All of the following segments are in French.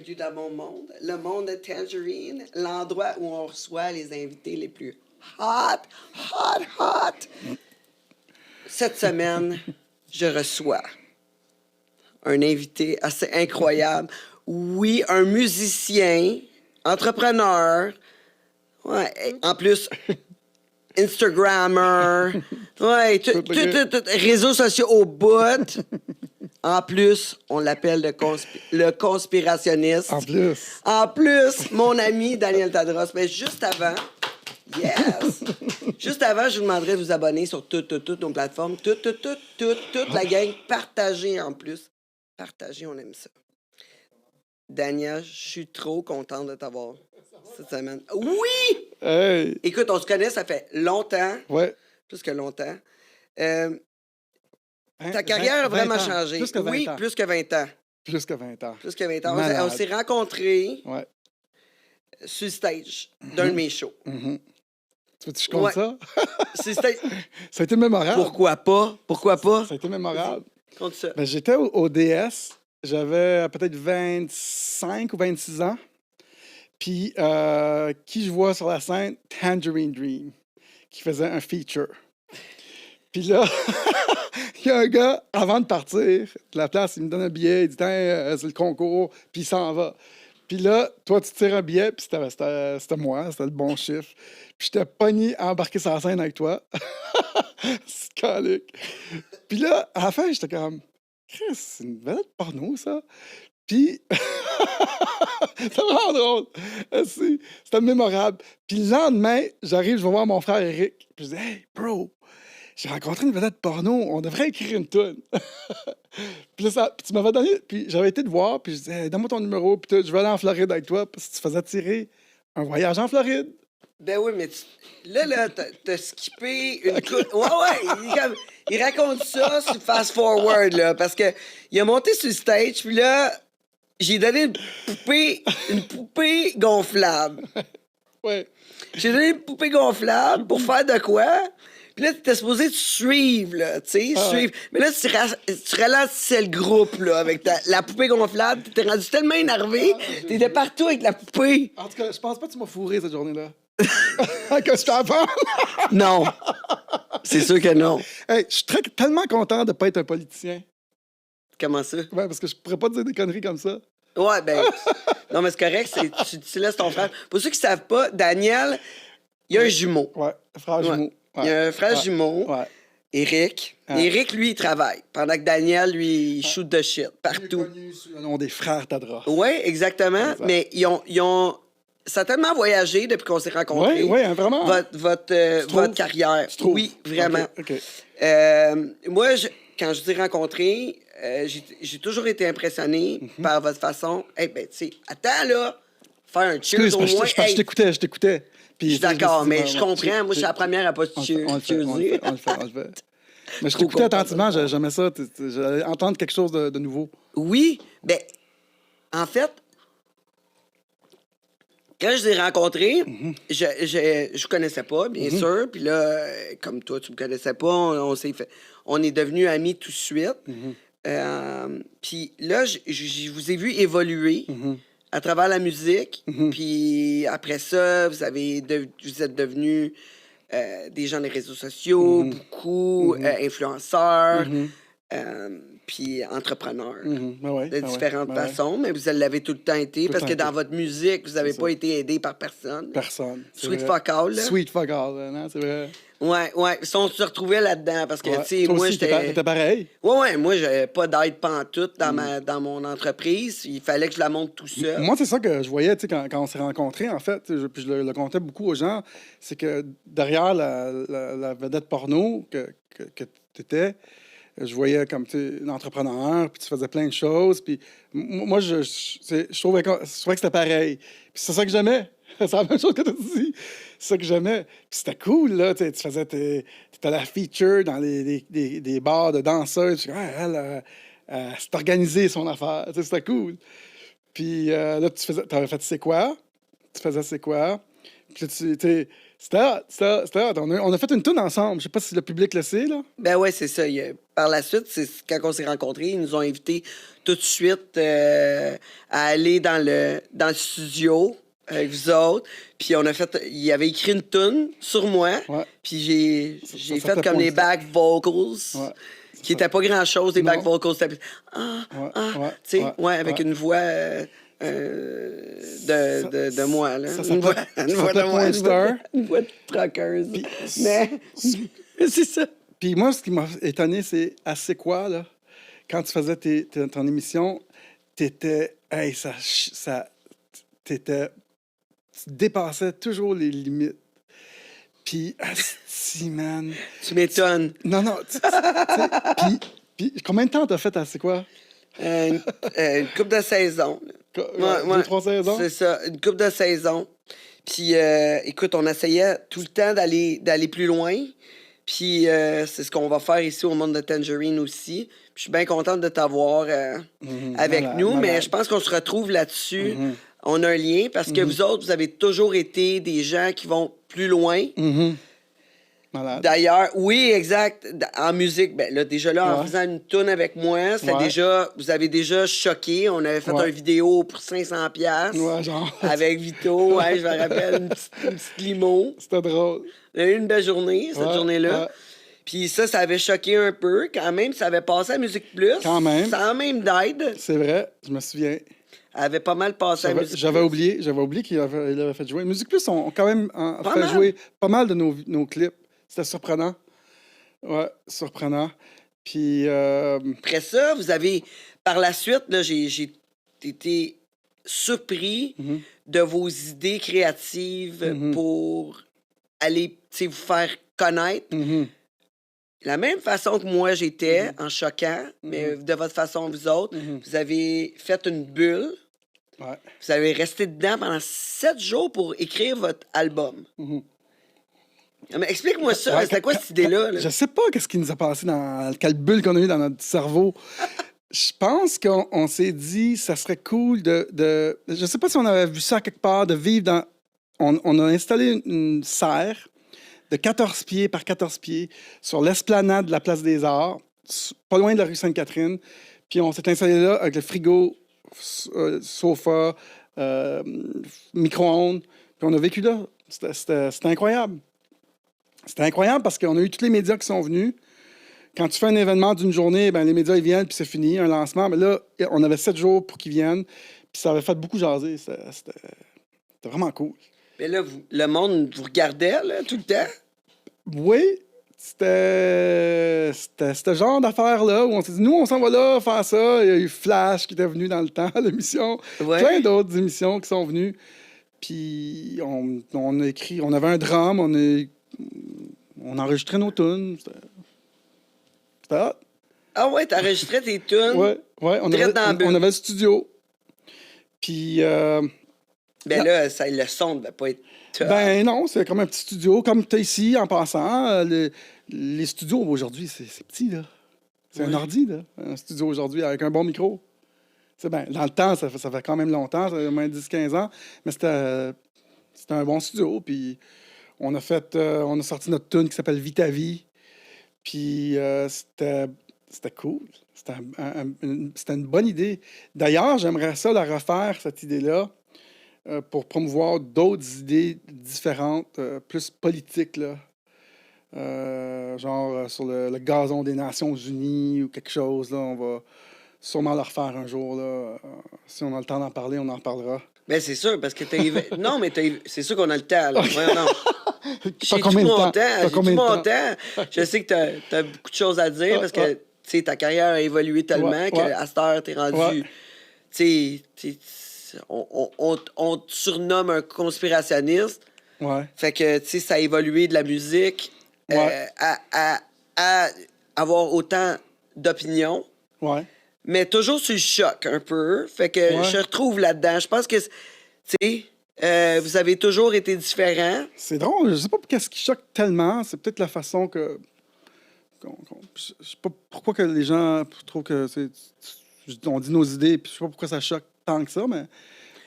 bienvenue dans mon monde, le monde de Tangerine, l'endroit où on reçoit les invités les plus hot. Cette semaine, je reçois un invité assez incroyable. Oui, un musicien, entrepreneur, ouais, en plus, Instagrammer, ouais, réseaux sociaux au bout. En plus, on l'appelle le conspirationniste. En plus, mon ami Daniel Tadros. Mais juste avant, juste avant, je vous demanderais de vous abonner sur toutes nos plateformes. Toute la gang. Partagez en plus. Partagez, on aime ça. Daniel, je suis trop content de t'avoir cette semaine. Oui! Hey! Écoute, on se connaît, ça fait longtemps. Ouais. Plus que longtemps. Ta carrière a vraiment changé. Plus que 20 ans. Plus que 20 ans. Plus que 20 ans. Plus que 20 ans. On s'est rencontrés sur le stage d'un de mes shows. Tu veux que je compte ça? Ça a été mémorable. Pourquoi pas? Ça a été mémorable. Compte ça. Ben, j'étais au DS. J'avais peut-être 25 ou 26 ans. Puis, qui je vois sur la scène? Tangerine Dream, qui faisait un feature. Puis là, il y a un gars, avant de partir de la place, il me donne un billet, il dit « c'est le concours », puis il s'en va. Puis là, toi, tu tires un billet, puis c'était moi, c'était le bon chiffre. Puis j'étais pogné à embarquer sur la scène avec toi. C'est calique. Puis là, à la fin, j'étais comme « Chris, c'est une vedette porno, ça ». Puis, c'est vraiment drôle. C'était mémorable. Puis le lendemain, j'arrive, je vais voir mon frère Eric. Puis je dis « Hey, bro, j'ai rencontré une vedette porno, on devrait écrire une toune. » Puis tu m'avais donné, puis j'avais été te voir, puis je disais hey, « Donne-moi ton numéro, puis je vais aller en Floride avec toi. » Parce que tu faisais tirer un voyage en Floride. Ben oui, mais là, t'as skippé une coupe. Ouais, il raconte ça sur Fast Forward, là, parce que il a monté sur le stage, puis là, j'ai donné une poupée gonflable. Ouais. J'ai donné une poupée gonflable pour faire de quoi? Puis là, t'étais supposé te suivre, là, tu sais, suivre. Mais là, tu ralentissais le groupe, là, avec la poupée gonflable. T'étais rendu tellement énervé, t'étais partout avec la poupée. En tout cas, je pense pas que tu m'as fourré cette journée-là. Que je t'en parle? Non. C'est sûr que non. Hey, je suis tellement content de pas être un politicien. Comment ça? Ouais, parce que je pourrais pas te dire des conneries comme ça. Ouais, ben... non, mais c'est correct, tu laisses ton frère. Pour ceux qui savent pas, Daniel, il y a un jumeau. Ouais, un frère jumeau. Il y a un frère jumeau, Eric. Eric, lui, il travaille. Pendant que Daniel, lui, il shoot de shit partout. Il est connu sous le nom des frères Tadros. Oui, exactement. Exact. Mais ils ont... Ça a tellement voyagé depuis qu'on s'est rencontrés. Oui, vraiment. Votre carrière. Oui, vraiment. Okay. Moi, quand je vous ai rencontrés, j'ai toujours été impressionné par votre façon. Eh ben, tu sais, attends là, faire un cheers au moins. Je t'écoutais. Je suis d'accord, mais je comprends. Moi, je suis la première à pas te cheerser. On le fait. Mais je t'écoutais attentivement, j'aimais ça. J'allais entendre quelque chose de nouveau. Oui, ben, en fait, quand je les ai rencontrés, je connaissais pas, bien sûr. Puis là, comme toi, tu me connaissais pas, on est devenus amis tout de suite. Puis là, je vous ai vu évoluer à travers la musique. Puis après ça, vous êtes devenus des gens des réseaux sociaux, beaucoup influenceurs. Puis entrepreneur de différentes façons, mais vous l'avez tout le temps été parce que dans votre musique, vous n'avez pas été aidé par personne. Sweet fuck all, là. Sweet fuck all, non, c'est vrai. Ouais. On se retrouvait là-dedans parce que, tu sais, moi, j'étais... T'étais pareil? Ouais, moi, j'avais pas d'aide pantoute dans mon entreprise. Il fallait que je la monte tout seul. Moi, c'est ça que je voyais, tu sais, quand on s'est rencontrés, en fait, puis je le contais beaucoup aux gens, c'est que derrière la vedette porno que t'étais, je voyais comme tu es un entrepreneur, puis tu faisais plein de choses. Puis moi, je trouvais que c'était pareil. Puis c'est ça que j'aimais. C'est la même chose que tu as dit. C'est ça que j'aimais. Puis c'était cool, là. Tu faisais t'étais la feature dans des bars de danseurs. Tu elle s'est organisée son affaire. C'était cool. Puis là, tu avais fait C'est quoi? Tu faisais C'est quoi? Puis C'était hot. On a fait une toune ensemble. Je sais pas si le public le sait, là. Ben ouais, c'est ça. Par la suite, c'est quand on s'est rencontrés, ils nous ont invités tout de suite à aller dans le studio avec vous autres. Puis on a fait. Il avait écrit une tune sur moi. Ouais. Puis j'ai Ça fait sortait comme pas les une- back vocals. Ouais. Qui n'étaient pas grand-chose, des back Non. vocals. C'était tu sais, avec une voix de moi, là. ça Une voix, s'appelait- une voix de ça moi, s'appelait une voix de truckeuse. Mais c'est ça. Puis moi, ce qui m'a étonné, c'est à C'est quoi, là? Quand tu faisais ton émission, t'étais. Hey, t'étais. Tu dépassais toujours les limites. Puis, asti, man. Tu m'étonnes. Non. Puis, combien de temps t'as fait à C'est quoi? Une couple de saisons. Deux, 3 saisons? C'est ça, une couple de saisons. Puis, écoute, on essayait tout le temps d'aller plus loin. Puis, c'est ce qu'on va faire ici au Monde de Tangerine aussi. Puis, je suis bien contente de t'avoir avec nous, mais je pense qu'on se retrouve là-dessus. On a un lien parce que vous autres, vous avez toujours été des gens qui vont plus loin. Malade. D'ailleurs, oui, exact. En musique, ben là, déjà là, en faisant une toune avec moi, c'était déjà, vous avez déjà choqué. On avait fait une vidéo pour 500$. Ouais, genre. Avec Vito, je me rappelle, une petite limo. C'était drôle. On a eu une belle journée, cette journée-là. Ouais. Puis ça avait choqué un peu. Quand même, ça avait passé à Musique Plus. Quand même. Sans même d'aide. C'est vrai, je me souviens. Elle avait pas mal passé à Musique J'avais Plus. oublié qu'il avait fait jouer. Musique Plus ont quand même fait mal. jouer pas mal de nos clips. C'était surprenant. Ouais, surprenant. Puis, Après ça, vous avez... Par la suite, là, j'ai été surpris de vos idées créatives pour aller, tu sais, vous faire connaître. La même façon que moi, j'étais, en choquant, mais de votre façon, vous autres, vous avez fait une bulle. ouais. Vous avez resté dedans pendant 7 jours pour écrire votre album. Mais explique-moi ça. Ouais, C'était quoi cette idée-là? Là? Je sais pas qu'est-ce qui nous a passé quelle bulle qu'on a eu dans notre cerveau. Je pense qu'on s'est dit ça serait cool de. Je sais pas si on avait vu ça quelque part, de vivre dans. On a installé une serre de 14 pieds par 14 pieds sur l'esplanade de la Place des Arts, pas loin de la rue Sainte-Catherine. Puis on s'est installé là avec le frigo, sofa, micro-ondes. Puis on a vécu là. C'était incroyable. C'était incroyable parce qu'on a eu tous les médias qui sont venus. Quand tu fais un événement d'une journée, ben, les médias ils viennent, puis c'est fini, un lancement. Mais là, on avait 7 jours pour qu'ils viennent. Puis ça avait fait beaucoup jaser. C'était vraiment cool. Mais là, le monde vous regardait là, tout le temps? Oui, c'était ce genre d'affaire-là où on s'est dit, nous, on s'en va là faire ça. Il y a eu Flash qui était venu dans le temps à l'émission. Ouais. Plein d'autres émissions qui sont venues. Puis on a écrit, on avait un drame, on a enregistré nos tunes. C'était hot. Ah ouais, t'enregistrais tes tunes? Ouais, on Direct avait, dans la bulle. on avait le studio. Puis, Ben là, ça, le son devait pas être top. ben non, c'est comme un petit studio, comme tu as ici en passant. Les studios aujourd'hui, c'est petit, là. C'est un ordi, là. Un studio aujourd'hui avec un bon micro. C'est ben, dans le temps, ça fait quand même longtemps, ça fait au moins 10-15 ans, mais c'était un bon studio. Puis on a sorti notre tune qui s'appelle Vite ta vie. Puis c'était cool. C'était une bonne idée. D'ailleurs, j'aimerais ça la refaire, cette idée-là, pour promouvoir d'autres idées différentes, plus politiques, là. Genre sur le gazon des Nations Unies ou quelque chose, là. On va sûrement le refaire un jour, là. Si on a le temps d'en parler, on en parlera. Ben c'est sûr, parce que non, mais c'est sûr qu'on a le temps, là. Voyons, non. J'ai tout combien de mon temps? temps. T'as J'ai tout combien de mon temps? temps. Je sais que t'as beaucoup de choses à dire parce que, tu sais, ta carrière a évolué tellement qu'à cette heure, t'es rendu... Tu sais, on te surnomme un conspirationniste. Ouais. Fait que, tu sais, ça a évolué de la musique à avoir autant d'opinions. Ouais. Mais toujours sur le choc, un peu. Fait que je retrouve là-dedans. Je pense que, tu sais, vous avez toujours été différents. C'est drôle. Je sais pas qu'est-ce qui choque tellement. C'est peut-être la façon que... je sais pas pourquoi que les gens trouvent que c'est... On dit nos idées, puis je sais pas pourquoi ça choque tant que ça, mais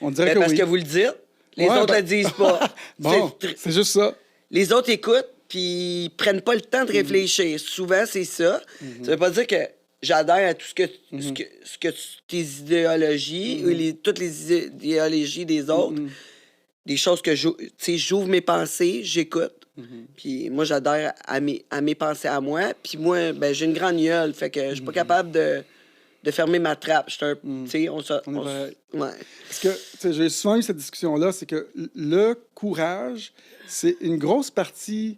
on dirait Ben, que parce oui. que vous le dites. Les autres le disent pas. Bon, c'est juste ça. les autres écoutent, puis ils prennent pas le temps de réfléchir. Souvent, c'est ça. Ça veut pas dire que j'adhère à tout ce que tes idéologies, ou toutes les idéologies des autres, des choses que j'ouvre mes pensées, j'écoute. Puis moi, j'adhère à mes pensées à moi. Puis moi, ben, j'ai une grande gueule, fait que je suis pas capable de fermer ma trappe. Tu sais, On est pareil. ouais. Parce que tu sais, j'ai souvent eu cette discussion-là, c'est que le courage, c'est une grosse partie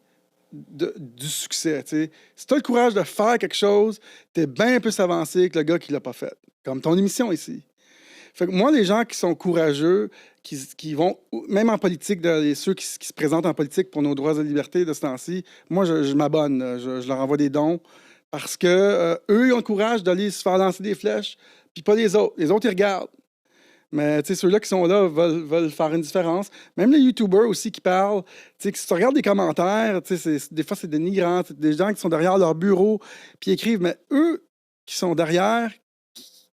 du succès. Tu sais. Si tu as le courage de faire quelque chose, tu es bien plus avancé que le gars qui l'a pas fait. Comme ton émission ici. Fait que moi, les gens qui sont courageux, qui vont, même en politique, ceux qui se présentent en politique pour nos droits et libertés de ce temps-ci, moi, je m'abonne. Je leur envoie des dons parce que eux, ils ont le courage d'aller se faire lancer des flèches, puis pas les autres. Les autres, ils regardent. Mais ceux-là qui sont là veulent faire une différence. Même les YouTubers aussi qui parlent, si tu regardes des commentaires, des fois, c'est dénigrant. Des gens qui sont derrière leur bureau, puis écrivent, mais eux qui sont derrière,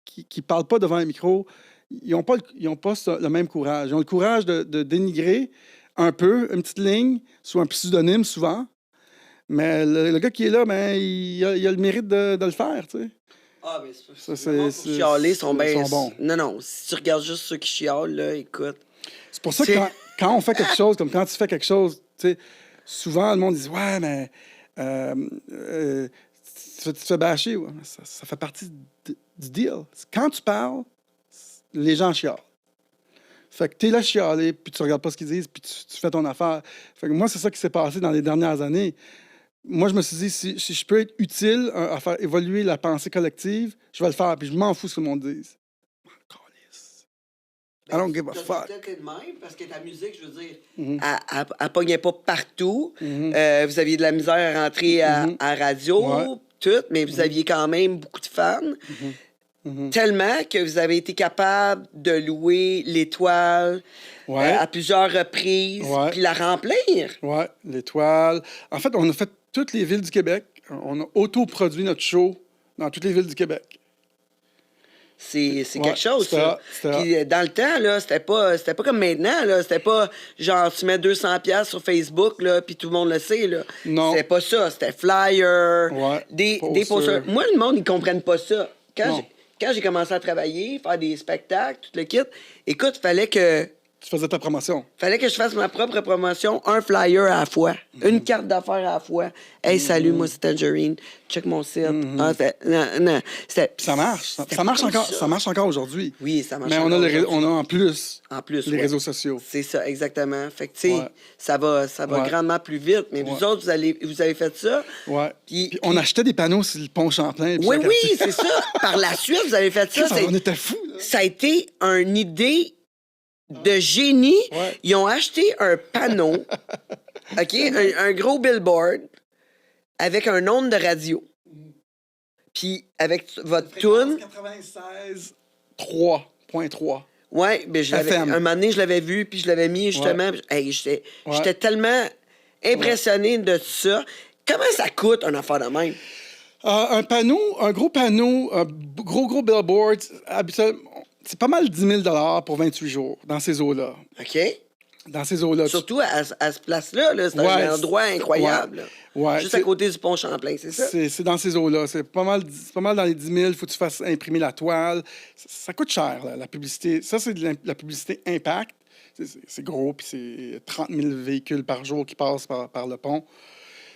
qui parlent pas devant un micro, ils n'ont pas le même courage. Ils ont le courage de dénigrer un peu, une petite ligne, sous un pseudonyme souvent. Mais le gars qui est là, ben, il a le mérite de le faire, tu sais. Ah, mais c'est chialer sont bien bons. Non, si tu regardes juste ceux qui chialent, là, écoute. C'est pour ça que quand on fait quelque chose, comme quand tu fais quelque chose, tu sais, souvent le monde dit ouais, mais tu te fais bâcher. Ouais. Ça fait partie du deal. Quand tu parles, les gens chialent. Fait que t'es là chialer, puis tu regardes pas ce qu'ils disent, puis tu fais ton affaire. Fait que moi, c'est ça qui s'est passé dans les dernières années. Moi, je me suis dit, si je peux être utile à faire évoluer la pensée collective, je vais le faire, puis je m'en fous ce que le monde dise. I don't give a fuck. Parce que ta musique, je veux dire, elle pognait pas partout. Vous aviez de la misère à rentrer à radio, tout, mais vous aviez quand même beaucoup de fans. Tellement que vous avez été capable de louer l'Étoile à plusieurs reprises, puis la remplir. Oui, l'Étoile. En fait, on a fait toutes les villes du Québec. On a autoproduit notre show dans toutes les villes du Québec. C'est quelque chose, ça. Puis dans le temps, là, c'était pas comme maintenant, là. C'était pas genre tu mets 200$ sur Facebook, là, puis tout le monde le sait, là. Non. C'était pas ça. C'était flyer, des posters. Moi, le monde, ils comprennent pas ça. Quand j'ai commencé à travailler, faire des spectacles, tout le kit, écoute, fallait que tu faisais ta promotion. Fallait que je fasse ma propre promotion, un flyer à la fois, une carte d'affaires à la fois. Hey, salut, moi, c'est Tangerine. Check mon site. Ça marche. Ça marche encore. Ça marche encore aujourd'hui. Oui, ça marche mais encore. Mais on a en plus les réseaux sociaux. C'est ça, exactement. Fait que, tu sais, ça va grandement plus vite. Mais vous autres, vous avez fait ça. Oui. Puis on achetait des panneaux sur le pont Champlain. Oui, c'est ça. Par la suite, vous avez fait ça. On était fous. Ça a été une idée de génie. Ils ont acheté un panneau, OK, un gros billboard avec un nombre de radio. Puis avec votre tune 96 3.3. Ouais, ben un moment donné, je l'avais vu, puis je l'avais mis justement. Hey, j'étais tellement impressionné de ça. Comment ça coûte une affaire de même? Un gros panneau, un gros billboard, habituellement, c'est pas mal 10 000 pour 28 jours dans ces eaux-là. OK. Dans ces eaux-là. Surtout à ce place-là, là, c'est un endroit incroyable. Juste à côté du pont Champlain, c'est ça? C'est dans ces eaux-là. C'est pas mal dans les 10 000. Il faut que tu fasses imprimer la toile. Ça coûte cher, là, la publicité. Ça, c'est de la publicité impact. C'est gros, puis c'est 30 000 véhicules par jour qui passent par le pont.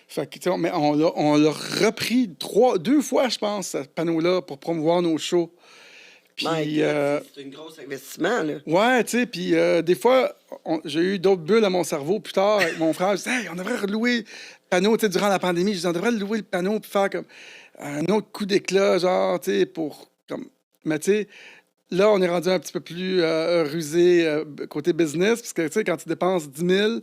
Fait que, mais on l'a repris 2 fois, je pense, ce panneau-là, pour promouvoir nos shows. Puis, c'est un gros investissement, là. Ouais, tu sais, puis des fois, j'ai eu d'autres bulles à mon cerveau. Plus tard, avec mon frère, je disais, hey, on devrait relouer le panneau, tu sais, durant la pandémie. Je disais, on devrait louer le panneau puis faire comme un autre coup d'éclat, genre, tu sais, Mais tu sais, là, on est rendu un petit peu plus rusé côté business, parce que, tu sais, quand tu dépenses 10 000,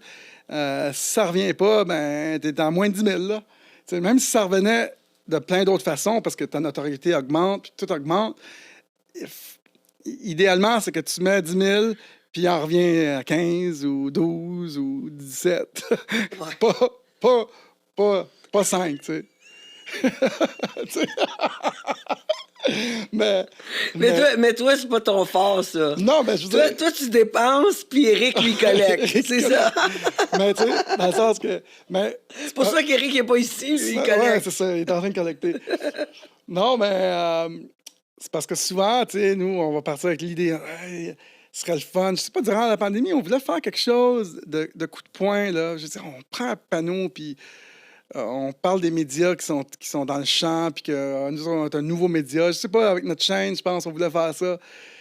si ça revient pas, ben, t'es dans moins de 10 000, là. Tu sais, même si ça revenait de plein d'autres façons, parce que ta notoriété augmente, puis tout augmente, idéalement, c'est que tu mets 10 000, puis il en revient à 15 ou 12 ou 17. pas 5, tu sais. Mais toi, c'est pas ton fort, ça. Non, mais je veux dire... Toi, tu dépenses, puis Eric lui collecte. C'est ça. Mais tu sais, dans le sens que... Mais, C'est pour ça qu'Eric n'est pas ici, lui, il ouais, collecte. c'est ça, il est en train de collecter. Non, mais c'est parce que souvent, tu sais, nous, on va partir avec l'idée, hey, ce serait le fun. Je sais pas, durant la pandémie, on voulait faire quelque chose de coup de poing, là. Je veux dire, on prend un panneau, puis on parle des médias qui sont dans le champ, puis que nous, on est un nouveau média. Je sais pas, avec notre chaîne, je pense, on voulait faire ça.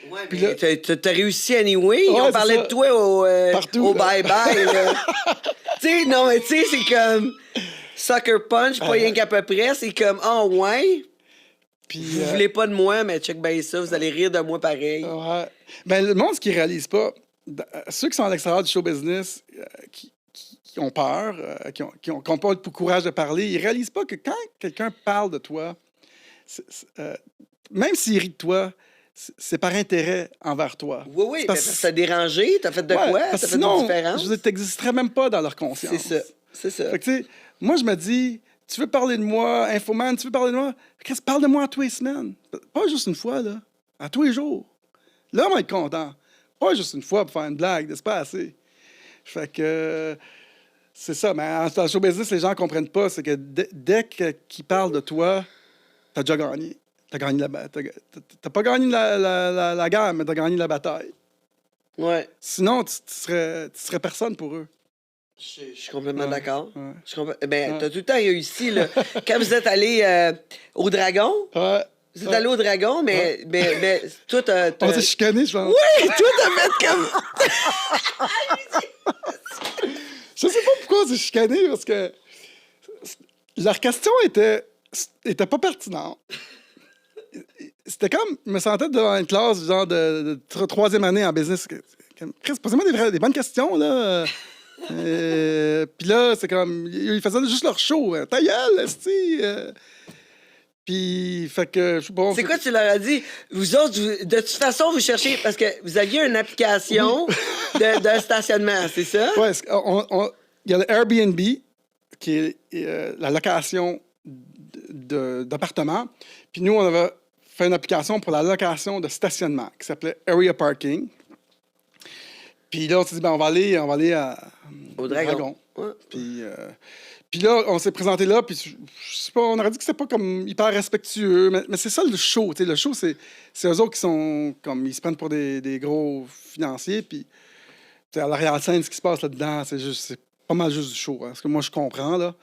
Ouais, Puis mais t'as réussi anyway. Ouais, On c'est parlait ça. de toi Partout, au là. bye-bye, là. Tu sais, non, mais tu sais, c'est comme Sucker Punch, pas rien qu'à peu près. C'est comme, oh, ouais, Puis, vous voulez pas de moi, mais check bien ça, vous allez rire de moi pareil. ouais. Ben, le monde, ce qu'ils réalise pas, ceux qui sont à l'extérieur du show business, qui ont peur, qui ont pas le courage de parler, ils réalisent pas que quand quelqu'un parle de toi, même s'il rit de toi, c'est par intérêt envers toi. Oui, oui, C'est mais parce- ça t'a dérangé, t'as fait de Ouais, quoi? parce T'as que fait une sinon, différence? je veux dire, t'existerais même pas dans leur conscience. C'est ça, c'est ça. Fait que, tu sais, moi, je me dis, tu veux parler de moi, Infoman, tu veux parler de moi, qu'est-ce parle de moi à tous les semaines. Pas juste une fois, là. À tous les jours. Là, on va être content. Pas juste une fois pour faire une blague, c'est pas assez. Fait que c'est ça. Mais en show business, les gens comprennent pas. C'est que dès qu'ils parlent de toi, t'as déjà gagné. T'as gagné la bataille. T'as pas gagné la guerre, mais t'as gagné la bataille. Ouais, Sinon, tu serais personne pour eux. je suis complètement Ouais, d'accord. ouais. Ben, Ouais. t'as tout le temps réussi, là. Quand vous êtes allé au Dragon, Ouais. vous êtes allé au Dragon, mais toi, On s'est chicané, je pense. Oui, toi, t'as fait comme... Je sais pas pourquoi on s'est chicané, parce que leur question était pas pertinente. C'était comme, je me sentais devant une classe, genre de troisième année en business. Chris, posez-moi des bonnes questions, là. Puis là, c'est comme, ils faisaient juste leur show. Ta gueule, esti. Puis, fait que, je sais pas. C'est quoi tu leur as dit? Vous autres, de toute façon, vous cherchez... Parce que vous aviez une application d'un stationnement, c'est ça? Ouais, il y a le Airbnb, qui est la location d'appartements. Puis nous, on avait fait une application pour la location de stationnement qui s'appelait Area Parking. Puis là, on s'est dit, ben, on va aller Au Dragon. Ouais. Puis là, on s'est présenté là, puis je sais pas, on aurait dit que c'était pas comme hyper respectueux, mais c'est ça le show, tu sais. Le show, c'est eux autres qui sont comme, ils se prennent pour des gros financiers, puis tu sais, à l'arrière-scène, ce qui se passe là-dedans, c'est pas mal juste du show, hein, parce que moi, je comprends, là.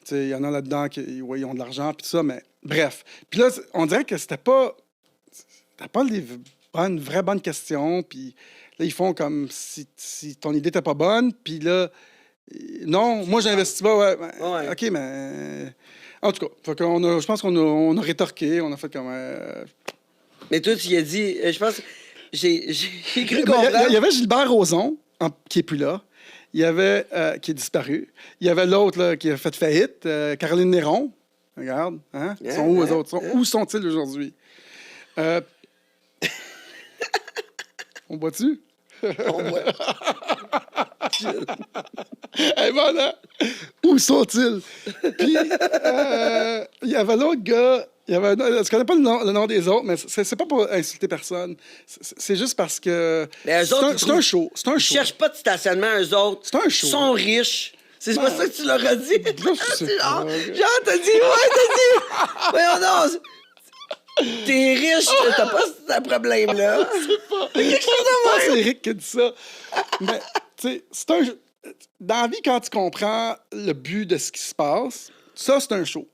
Tu sais, il y en a là-dedans qui ouais, ils ont de l'argent, puis tout ça, mais bref. Puis là, on dirait que c'était pas des vraies bonnes questions, puis là, ils font comme si ton idée n'était pas bonne, puis là, non, moi, j'investis pas, ouais. Ouais. OK, mais... En tout cas, je pense qu'on a rétorqué, on a fait comme... Mais toi, tu y as dit... je pense... J'ai cru Il comprendre. y avait Gilbert Rozon, qui est plus là. Il y avait... qui est disparu. Il y avait l'autre, là, qui a fait faillite, Caroline Néron. Regarde, hein? Ils sont où, eux autres? Où sont-ils aujourd'hui? On boit-tu? On voit. Et voilà! Où sont-ils? Puis, il y avait l'autre gars. Je connais pas le nom des autres, mais c'est pas pour insulter personne. C'est juste parce que. Mais eux autres, C'est un show. C'est un Ils show. cherchent pas de stationnement, eux autres. C'est un show. Ils sont riches. C'est pas ça que tu leur as dit? Je sais pas. Genre, t'as dit, voyons donc. T'es riche, t'as pas ce problème-là. Je pense que c'est Eric qui a dit ça. Mais, tu sais, c'est un. Dans la vie, quand tu comprends le but de ce qui se passe, ça, c'est un show.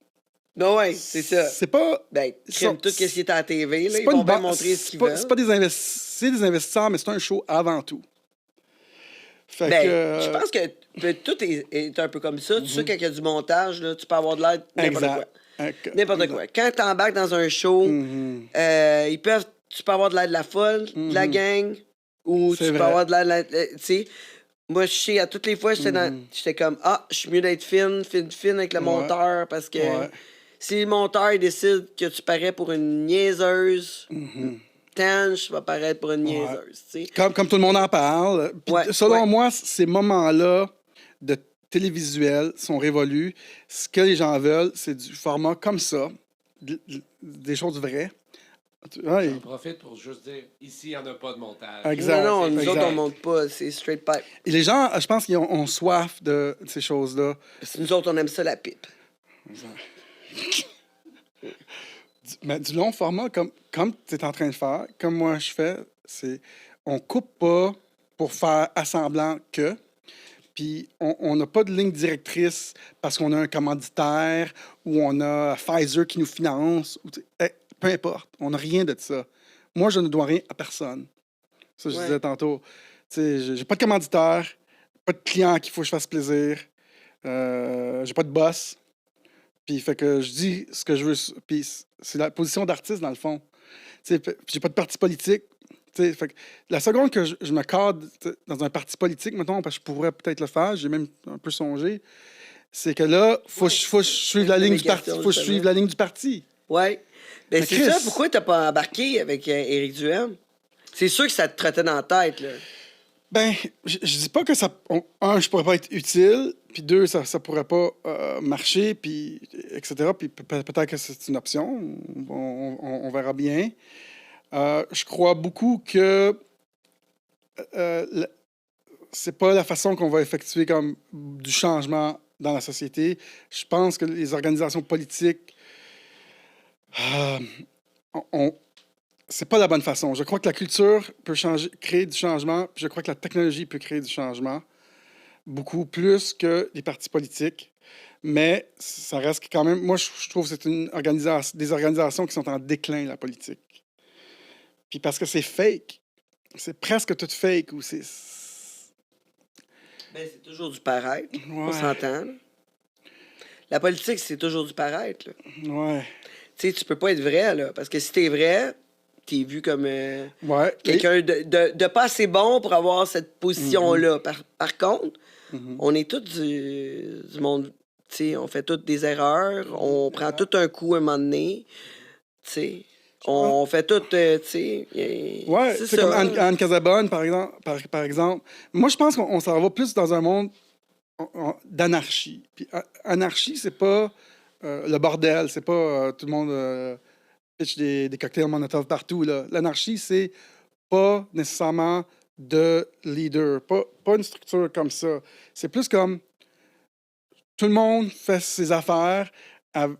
Non, ouais, c'est ça. C'est pas. Ben, crème tout ce qui est à la TV, là, C'est ils pas vont une bien banque. montrer ce qu'ils C'est veulent. pas c'est des investisseurs, mais c'est un show avant tout. Fait Ben, que. je pense que tout est un peu comme ça. Tu sais, quand il y a du montage, là, tu peux avoir de l'air n'importe quoi. N'importe quoi. Quand tu embarques dans un show, tu peux avoir de l'air de la folle, de la gang, ou C'est tu peux vrai. avoir de l'air de la... Tu sais, moi, je sais, à toutes les fois, j'étais comme, je suis mieux d'être fine avec le monteur, parce que si le monteur décide que tu parais pour une niaiseuse, Tange va paraître pour une niaiseuse, tu sais. Comme tout le monde en parle. Puis selon moi, ces moments-là de télévisuel sont révolus. Ce que les gens veulent, c'est du format comme ça, des choses vraies, Ouais, J'en profite pour juste dire, ici, il n'y en a pas de montage. exact. Non, nous autres, exact. on monte pas. C'est straight pipe. Et les gens, je pense qu'ils ont soif de ces choses-là. Parce que nous autres, on aime ça, la pipe. Mais du long format, comme tu es en train de faire, comme moi je fais, c'est on coupe pas pour faire assemblant que, puis on n'a pas de ligne directrice parce qu'on a un commanditaire ou on a Pfizer qui nous finance. Peu importe, on n'a rien de ça. Moi, je ne dois rien à personne. Ça, je Ouais. disais tantôt. Tu sais, j'ai pas de commanditaire, pas de client qu'il faut que je fasse plaisir, j'ai pas de boss. Puis fait que je dis ce que je veux. Puis c'est la position d'artiste, dans le fond. Tu sais, j'ai pas de parti politique. Tu sais, fait que la seconde que je me cadre dans un parti politique, mettons, parce que je pourrais peut-être le faire, j'ai même un peu songé, c'est que là, faut que je suive la ligne du parti. Faut que je suive la ligne du parti. Ouais. Ben, Mais c'est Chris- ça. Pourquoi t'as pas embarqué avec Éric Duhem? C'est sûr que ça te trottait dans la tête, là. Ben, je dis pas que ça. Un, je pourrais pas être utile, puis deux, ça pourrait pas marcher, puis etc. Puis peut-être que c'est une option. On verra bien. Je crois beaucoup que c'est pas la façon qu'on va effectuer comme du changement dans la société. Je pense que les organisations politiques, c'est pas la bonne façon. Je crois que la culture peut créer du changement, puis je crois que la technologie peut créer du changement, beaucoup plus que les partis politiques. Mais ça reste quand même. Moi, je trouve que c'est des organisations qui sont en déclin, la politique. Puis parce que c'est fake. C'est presque tout fake. Ou c'est. Ben, c'est toujours du paraître. On Ouais. s'entend. Là. La politique, c'est toujours du paraître. Là. Ouais. Tu sais, tu peux pas être vrai, là. Parce que si t'es vrai, t'es vu comme Ouais. quelqu'un de pas assez bon pour avoir cette position-là. Par contre, on est tous du monde. Tu sais, on fait toutes des erreurs. On prend tout un coup un moment donné. Tu sais. On fait tout, tu sais. Ouais, c'est c'est ça. comme Anne Casabonne, par exemple. Moi, je pense qu'on s'en va plus dans un monde d'anarchie. Puis anarchie, c'est pas le bordel, c'est pas tout le monde pitch des cocktails Molotov partout. Là. L'anarchie, c'est pas nécessairement de leader, pas une structure comme ça. C'est plus comme tout le monde fait ses affaires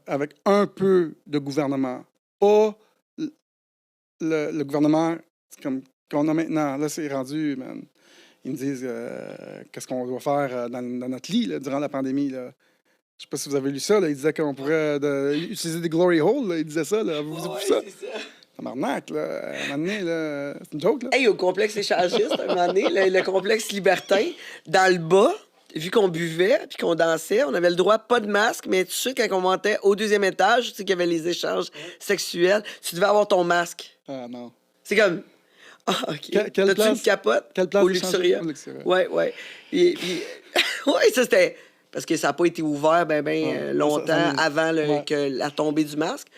avec un peu de gouvernement. Pas le gouvernement comme qu'on a maintenant. Là, c'est rendu, man. Ils me disent qu'est-ce qu'on doit faire dans notre lit là, durant la pandémie. Là. Je sais pas si vous avez lu ça. Là. Ils disaient qu'on pourrait utiliser des glory holes. Là. Ils disaient ça. Là. Vous avez vu ça? C'est ça. Tabarnak, là. À un moment donné, là, c'est une joke. Là. Hey, au complexe échangiste, à un moment donné, le complexe libertin, dans le bas, vu qu'on buvait puis qu'on dansait, on avait le droit, pas de masque, mais tu sais, quand on montait au deuxième étage, tu sais qu'il y avait les échanges sexuels, tu devais avoir ton masque. Ah non. C'est comme... Ah, OK. Quelle T'as-tu place? une capote? Quelle place Au d'échange? Luxuria. Au Luxuria. Ouais, ouais. Puis ouais, ça, c'était... Parce que ça n'a pas été ouvert longtemps ça- avant ouais. que la tombée du masque.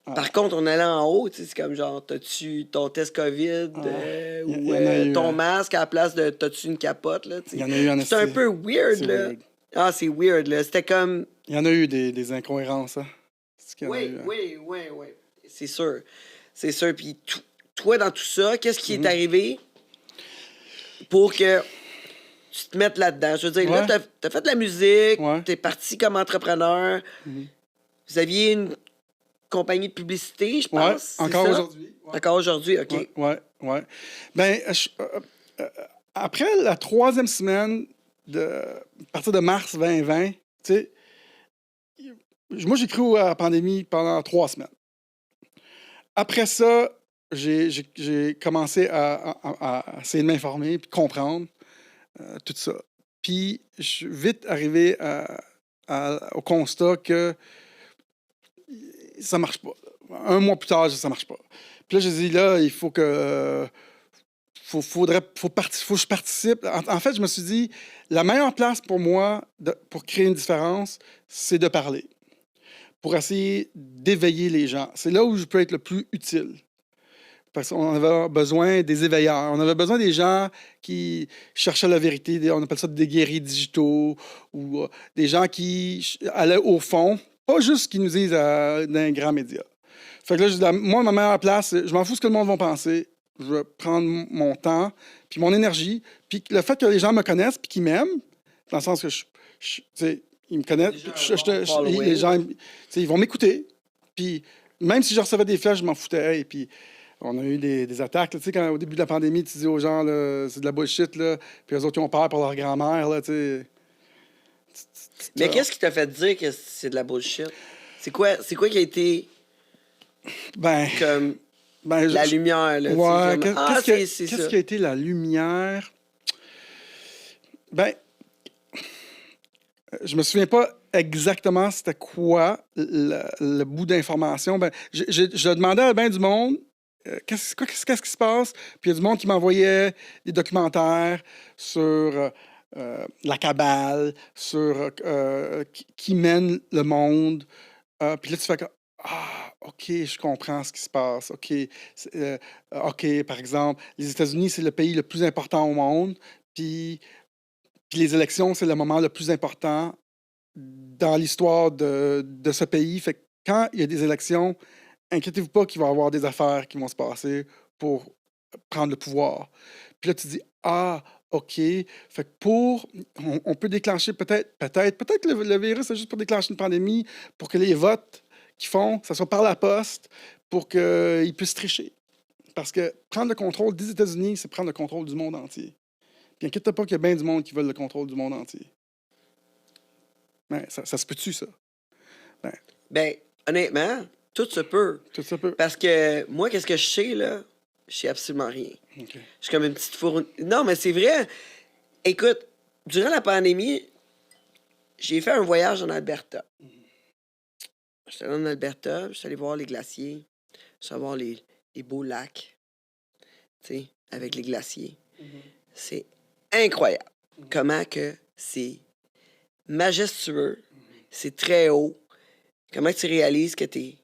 Ah. Par contre, on allait en haut, tu sais, c'est comme genre, t'as-tu ton test COVID Il ou y en a eu, ton masque à la place de t'as-tu une capote, là, tu sais. Il y en a eu en C'est un esti. peu weird, C'est là. weird. Ah, c'est weird, là. C'était comme... Il y en a eu des incohérences. Hein. C'est ce qu'il y en a Oui, eu, hein. oui. C'est sûr. C'est sûr. Puis toi, dans tout ça, qu'est-ce qui est arrivé pour que tu te mettes là-dedans? Je veux dire, là, Ouais. t'as fait de la musique, Ouais. t'es parti comme entrepreneur. Vous aviez une compagnie de publicité, je Ouais, pense. c'est encore ça? aujourd'hui. Ouais. Encore aujourd'hui, OK. Ouais. Ben, après la troisième semaine, à partir de mars 2020, tu sais, moi, j'ai cru à la pandémie pendant 3 semaines. Après ça, j'ai commencé à essayer de m'informer puis comprendre tout ça. Puis, je suis vite arrivé au constat que ça marche pas. Un mois plus tard, ça marche pas. Puis là, j'ai dit, là, il faut que... faut que je participe. En fait, je me suis dit, la meilleure place pour moi pour créer une différence, c'est de parler. Pour essayer d'éveiller les gens. C'est là où je peux être le plus utile. Parce qu'on avait besoin des éveilleurs. On avait besoin des gens qui cherchaient la vérité. On appelle ça des guéris digitaux ou des gens qui allaient au fond, pas juste ce qu'ils nous disent d'un grand média. Fait que là, je dis, moi, ma meilleure place, je m'en fous ce que le monde va penser. Je vais prendre mon temps, puis mon énergie, puis le fait que les gens me connaissent, puis qu'ils m'aiment, dans le sens que tu sais, ils me connaissent, les gens, tu sais, ils vont m'écouter. Puis même si je recevais des flèches, je m'en foutais. Et puis on a eu des attaques. Tu sais, quand au début de la pandémie, tu dis aux gens, là, c'est de la bullshit, là, puis eux autres, ils ont peur pour leur grand-mère, là, tu sais. Mais qu'est-ce qui t'a fait dire que c'est de la bullshit? C'est quoi qui a été comme la lumière? Là, ouais, c'est qu'est-ce ça. qui a été la lumière? Ben, je me souviens pas exactement c'était quoi le bout d'information. Ben, je demandais à bien du monde qu'est-ce qui se passe. Puis il y a du monde qui m'envoyait des documentaires sur la cabale, sur qui mène le monde. Puis là, tu fais comme ah, OK, je comprends ce qui se passe. OK, par exemple, les États-Unis, c'est le pays le plus important au monde. Puis les élections, c'est le moment le plus important dans l'histoire de ce pays. Fait que quand il y a des élections, inquiétez-vous pas qu'il va y avoir des affaires qui vont se passer pour prendre le pouvoir. Puis là, tu dis, ah, OK. Fait que on peut déclencher peut-être que le virus, c'est juste pour déclencher une pandémie, pour que les votes qu'ils font, ça soit par la poste, pour qu'ils puissent tricher. Parce que prendre le contrôle des États-Unis, c'est prendre le contrôle du monde entier. Puis inquiète pas qu'il y a bien du monde qui veut le contrôle du monde entier. Ben, ça se peut-tu, ça? Ben, honnêtement, tout se peut. Tout se peut. Parce que moi, qu'est-ce que je sais, là? Je sais absolument rien. OK. Je suis comme une petite fourne. Non, mais c'est vrai. Écoute, durant la pandémie, j'ai fait un voyage en Alberta. J'étais allé en Alberta, j'étais allé voir les glaciers, j'étais allé voir les beaux lacs, tu sais, avec les glaciers. C'est incroyable comment que c'est majestueux, c'est très haut. Comment tu réalises que t'es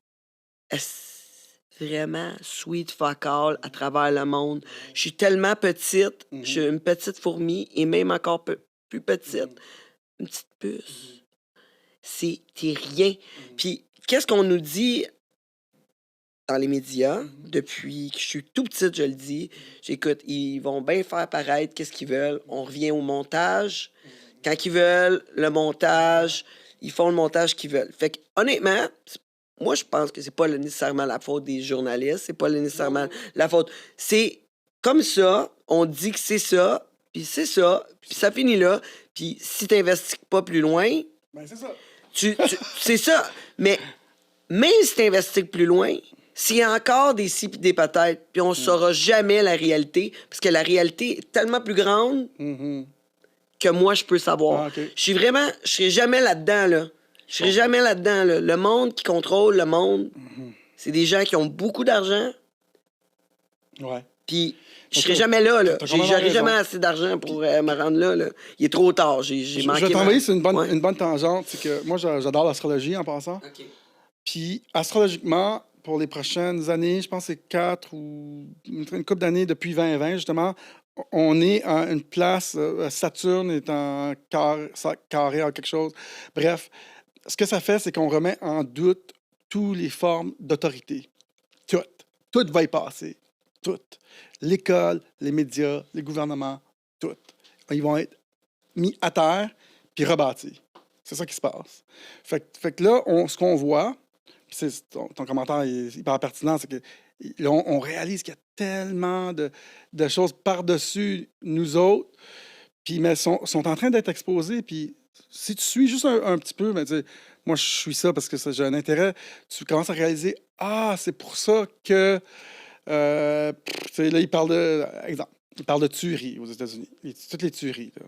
vraiment sweet fuck all à travers le monde. Je suis tellement petite, je suis une petite fourmi et même encore plus petite, une petite puce. T'es rien. Puis qu'est-ce qu'on nous dit dans les médias depuis que je suis tout petite, je le dis. J'écoute, ils vont bien faire paraître qu'est-ce qu'ils veulent. On revient au montage. Quand ils veulent le montage, ils font le montage qu'ils veulent. Fait que honnêtement, moi je pense que c'est pas nécessairement la faute des journalistes, c'est pas nécessairement la faute. C'est comme ça, on dit que c'est ça, puis ça finit là. Puis si t'investis pas plus loin, ben c'est ça. C'est ça. Mais même si t'investis plus loin, s'il y a encore des si pis des peut-être, puis on ne saura jamais la réalité, parce que la réalité est tellement plus grande que moi, je peux savoir. Ah, OK. Je serai jamais là-dedans, là. Je serai jamais là-dedans, là. Le monde qui contrôle le monde, c'est des gens qui ont beaucoup d'argent, Ouais. puis je serai jamais là, là. T'as complètement J'aurai jamais raison. assez d'argent pour me rendre là, là. Il est trop tard. J'ai Je manqué vais t'envoyer sur Ouais. une bonne tangente. C'est que moi, j'adore l'astrologie en passant. OK. Puis, astrologiquement, pour les prochaines années, je pense que c'est 4 ou une couple d'années depuis 2020, justement, on est à une place, Saturne est en carré à quelque chose. Bref, ce que ça fait, c'est qu'on remet en doute toutes les formes d'autorité. Toutes. Tout va y passer. Toutes. L'école, les médias, les gouvernements, toutes. Ils vont être mis à terre puis rebâtis. C'est ça qui se passe. Fait que là, ce qu'on voit, puis ton commentaire est hyper pertinent, c'est que là, on réalise qu'il y a tellement de choses par-dessus nous autres, puis mais sont en train d'être exposées. Puis si tu suis juste un petit peu, ben, tu sais, moi, je suis ça parce que j'ai un intérêt, tu commences à réaliser, ah, c'est pour ça que, tu sais, là, il parle de tueries aux États-Unis, toutes les tueries, là.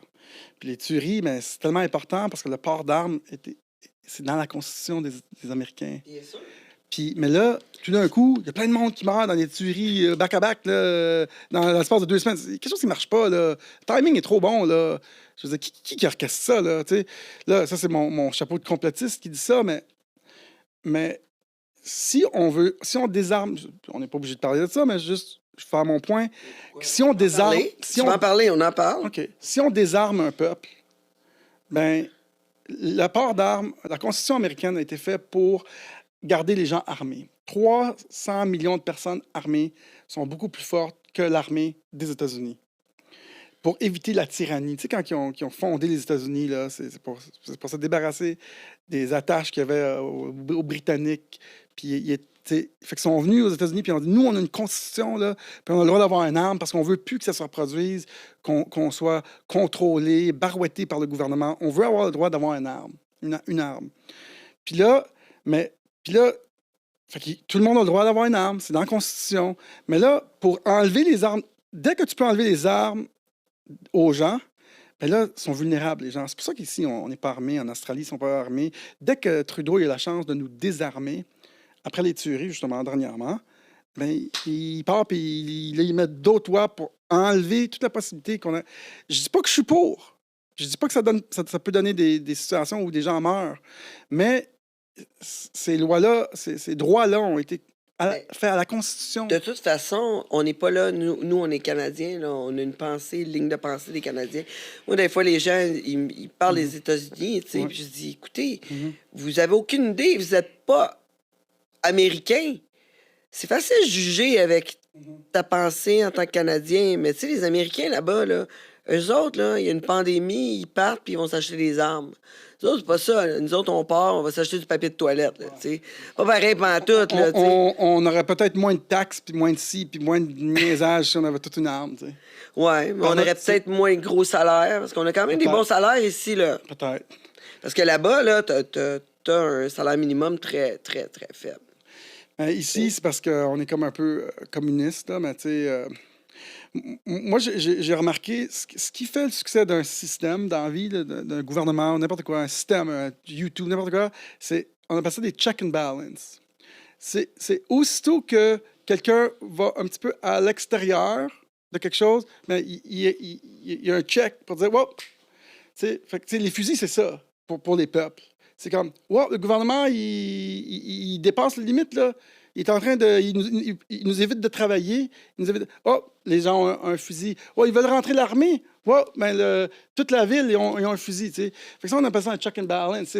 Puis les tueries, mais c'est tellement important parce que le port d'armes, c'est dans la Constitution des Américains. Bien sûr. Puis, mais là, tout d'un coup, il y a plein de monde qui meurt dans des tueries back-à-back là, dans l'espace de 2 semaines. C'est quelque chose qui ne marche pas. Là. Le timing est trop bon. Là. Je veux dire, qui orchestre ça? Là, tu sais? Là, ça, c'est mon chapeau de complotiste qui dit ça, mais si on désarme, on n'est pas obligé de parler de ça, mais juste faire mon point. Si on désarme. Tu vas en parler, on en parle. OK. Si on désarme un peuple, ben le port d'armes, la Constitution américaine a été faite pour garder les gens armés. 300 millions de personnes armées sont beaucoup plus fortes que l'armée des États-Unis. Pour éviter la tyrannie. Tu sais, quand ils ont fondé les États-Unis, là, c'est pour se débarrasser des attaches qu'il y avait aux Britanniques. Puis, fait qu'ils sont venus aux États-Unis, puis on dit, nous, on a une constitution, là, puis on a le droit d'avoir une arme parce qu'on veut plus que ça se reproduise, qu'on soit contrôlé, barouetté par le gouvernement. On veut avoir le droit d'avoir une arme. Une arme. Puis là, fait que tout le monde a le droit d'avoir une arme, c'est dans la Constitution. Mais là, pour enlever les armes, dès que tu peux enlever les armes aux gens, ben là, ils sont vulnérables, les gens. C'est pour ça qu'ici, on n'est pas armés. En Australie, ils ne sont pas armés. Dès que Trudeau a eu la chance de nous désarmer, après les tueries, justement, dernièrement, ben, il part et il met d'autres lois pour enlever toute la possibilité qu'on a. Je dis pas que je suis pour. Je dis pas que ça peut donner des situations où des gens meurent. Mais ces lois-là, ces droits-là ont été faits à la Constitution. De toute façon, on n'est pas là. Nous, on est Canadiens. Là, on a une pensée, une ligne de pensée des Canadiens. Moi, des fois, les gens, ils parlent des États-Unis, tu sais, puis je dis, écoutez, vous avez aucune idée, vous n'êtes pas Américain. C'est facile de juger avec ta pensée en tant que Canadien, mais tu sais, les Américains là-bas, là, eux autres, là, il y a une pandémie, ils partent puis ils vont s'acheter des armes. Nous autres, c'est pas ça. Là. Nous autres, on part, on va s'acheter du papier de toilette. Là, tu pas pareil pantoute. Là, on aurait peut-être moins de taxes, puis moins de ci, puis moins de niaisage si on avait toute une arme. T'sais. Ouais, mais on aurait peut-être moins de gros salaires, parce qu'on a quand même des bons salaires ici. Là. Peut-être. Parce que là-bas, là, t'as un salaire minimum très, très, très faible. Ici, c'est parce qu'on est comme un peu communiste, là, mais tu sais... moi, j'ai remarqué ce qui fait le succès d'un système dans la vie, d'un gouvernement, n'importe quoi, un système, YouTube, n'importe quoi, on appelle ça des check and balance. C'est aussitôt que quelqu'un va un petit peu à l'extérieur de quelque chose, mais il y a un check pour dire, wow, les fusils, c'est ça pour les peuples. C'est comme, wow, le gouvernement, il dépasse les limites, là. Il est en train de. Il nous évite de travailler. Il nous évite. Oh, les gens ont un fusil. Oh, ils veulent rentrer l'armée. Oh, ben toute la ville, ils ont un fusil. T'sais. Fait que ça, on appelle ça un check and balance.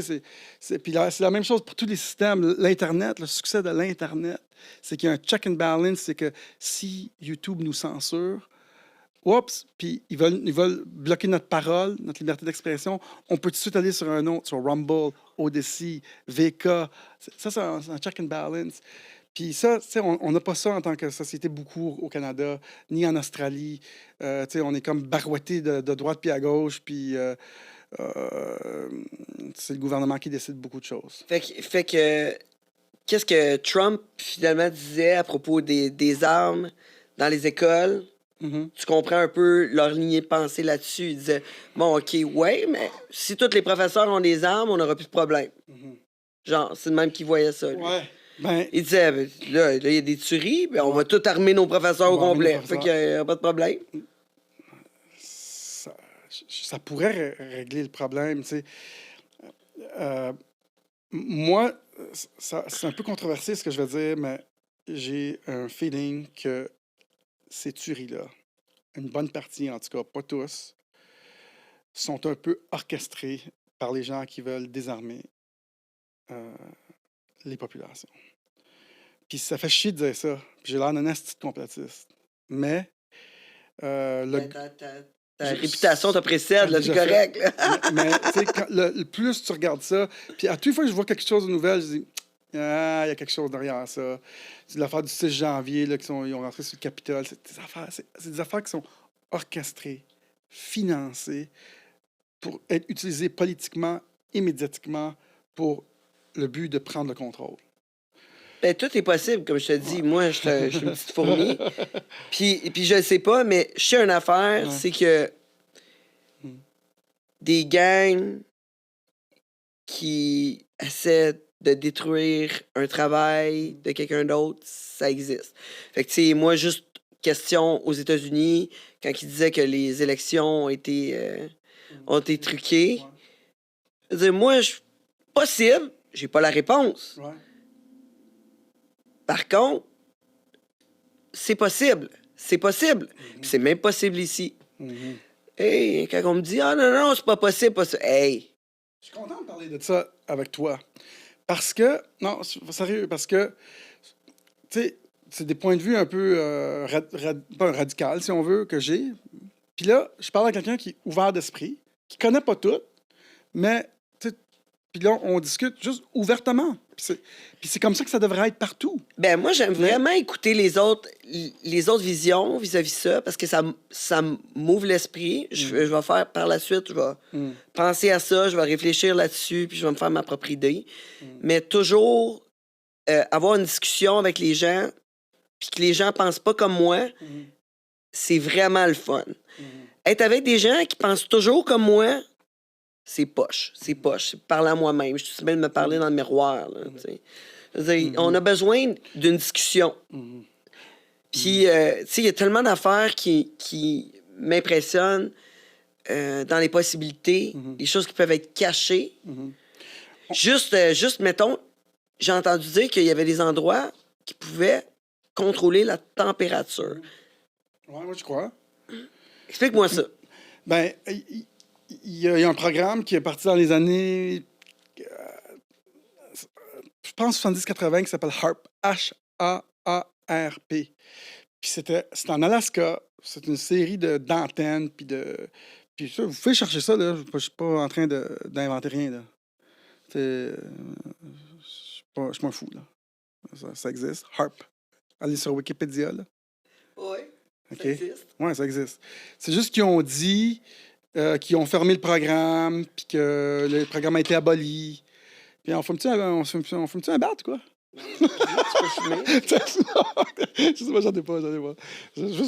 Puis là, c'est la même chose pour tous les systèmes. L'Internet, le succès de l'Internet, c'est qu'il y a un check and balance. C'est que si YouTube nous censure, oups, puis ils veulent bloquer notre parole, notre liberté d'expression, on peut tout de suite aller sur un autre, sur Rumble, Odyssey, VK. Ça, c'est un check and balance. Puis ça, on n'a pas ça en tant que société beaucoup au Canada, ni en Australie. On est comme barouetté de droite puis à gauche, puis c'est le gouvernement qui décide beaucoup de choses. Fait que qu'est-ce que Trump, finalement, disait à propos des armes dans les écoles? Tu comprends un peu leur lignée de pensée là-dessus. Il disait, bon, OK, ouais, mais si tous les professeurs ont des armes, on n'aura plus de problème. Genre, c'est le même qui voyait ça. Lui. Ouais. Ben, il disait, là, il y a des tueries, ben, on va tout armer nos professeurs au complet. Fait qu'il n'y a pas de problème. Ça pourrait régler le problème, tu sais. Moi, c'est un peu controversé ce que je vais dire, mais j'ai un feeling que ces tueries-là, une bonne partie, en tout cas, pas tous, sont un peu orchestrées par les gens qui veulent désarmer les populations. Puis ça fait chier de dire ça. Puis j'ai l'air d'un asti de complotiste. Mais... ta réputation te précède, là, c'est correct. Là. mais tu sais, le plus tu regardes ça, puis à toutes les fois que je vois quelque chose de nouvel, je dis, ah, il y a quelque chose derrière ça. C'est l'affaire du 6 janvier, là, ils ont rentré sur le Capitole. C'est des affaires qui sont orchestrées, financées, pour être utilisées politiquement et médiatiquement pour le but de prendre le contrôle. Ben, tout est possible, comme je te dis. Moi, je suis une petite fourmi. Puis je ne sais pas, mais je sais une affaire, c'est que des gangs qui essaient de détruire un travail de quelqu'un d'autre, ça existe. Fait que, tu sais, moi, juste question aux États-Unis, quand ils disaient que les élections ont été truquées, je veux dire, moi, possible, j'ai pas la réponse. Ouais. Par contre, c'est possible. C'est possible. Puis c'est même possible ici. Hey, quand on me dit « Ah non, c'est pas possible, pas ça. » Hey! Je suis content de parler de ça avec toi. Parce que, non, sérieux, parce que tu sais, c'est des points de vue un peu pas radical, si on veut, que j'ai. Puis là, je parle à quelqu'un qui est ouvert d'esprit, qui connaît pas tout, mais tu sais, puis là, on discute juste ouvertement. Puis c'est comme ça que ça devrait être partout. Ben moi, j'aime vraiment écouter les autres visions vis-à-vis ça, parce que ça m'ouvre l'esprit. Je vais faire par la suite, je vais penser à ça, je vais réfléchir là-dessus, puis je vais me faire ma propre idée. Mais toujours avoir une discussion avec les gens, puis que les gens pensent pas comme moi, c'est vraiment le fun. Être avec des gens qui pensent toujours comme moi, c'est poche. C'est parler à moi-même. Je suis même de me parler dans le miroir. Là, tu sais. Je veux dire, on a besoin d'une discussion. Puis, tu sais, il y a tellement d'affaires qui m'impressionnent dans les possibilités, les choses qui peuvent être cachées. Juste, mettons, j'ai entendu dire qu'il y avait des endroits qui pouvaient contrôler la température. Ouais, moi, je crois. Explique-moi ça. Ben, il y a un programme qui est parti dans les années, je pense 70-80, qui s'appelle HAARP. H-A-A-R-P. Puis c'était en Alaska. C'est une série d'antennes. Puis ça, vous pouvez chercher ça, là. Je suis pas en train d'inventer rien, là. Je suis pas fou, là. Ça existe. HAARP. Allez sur Wikipédia, là. Oui, OK? ça existe. Oui, ça existe. C'est juste qu'ils ont dit qu'ils ont fermé le programme, puis que le programme a été aboli. Puis on fume-tu un bat, quoi? Tu peux fumer. Je sais pas, j'en ai pas.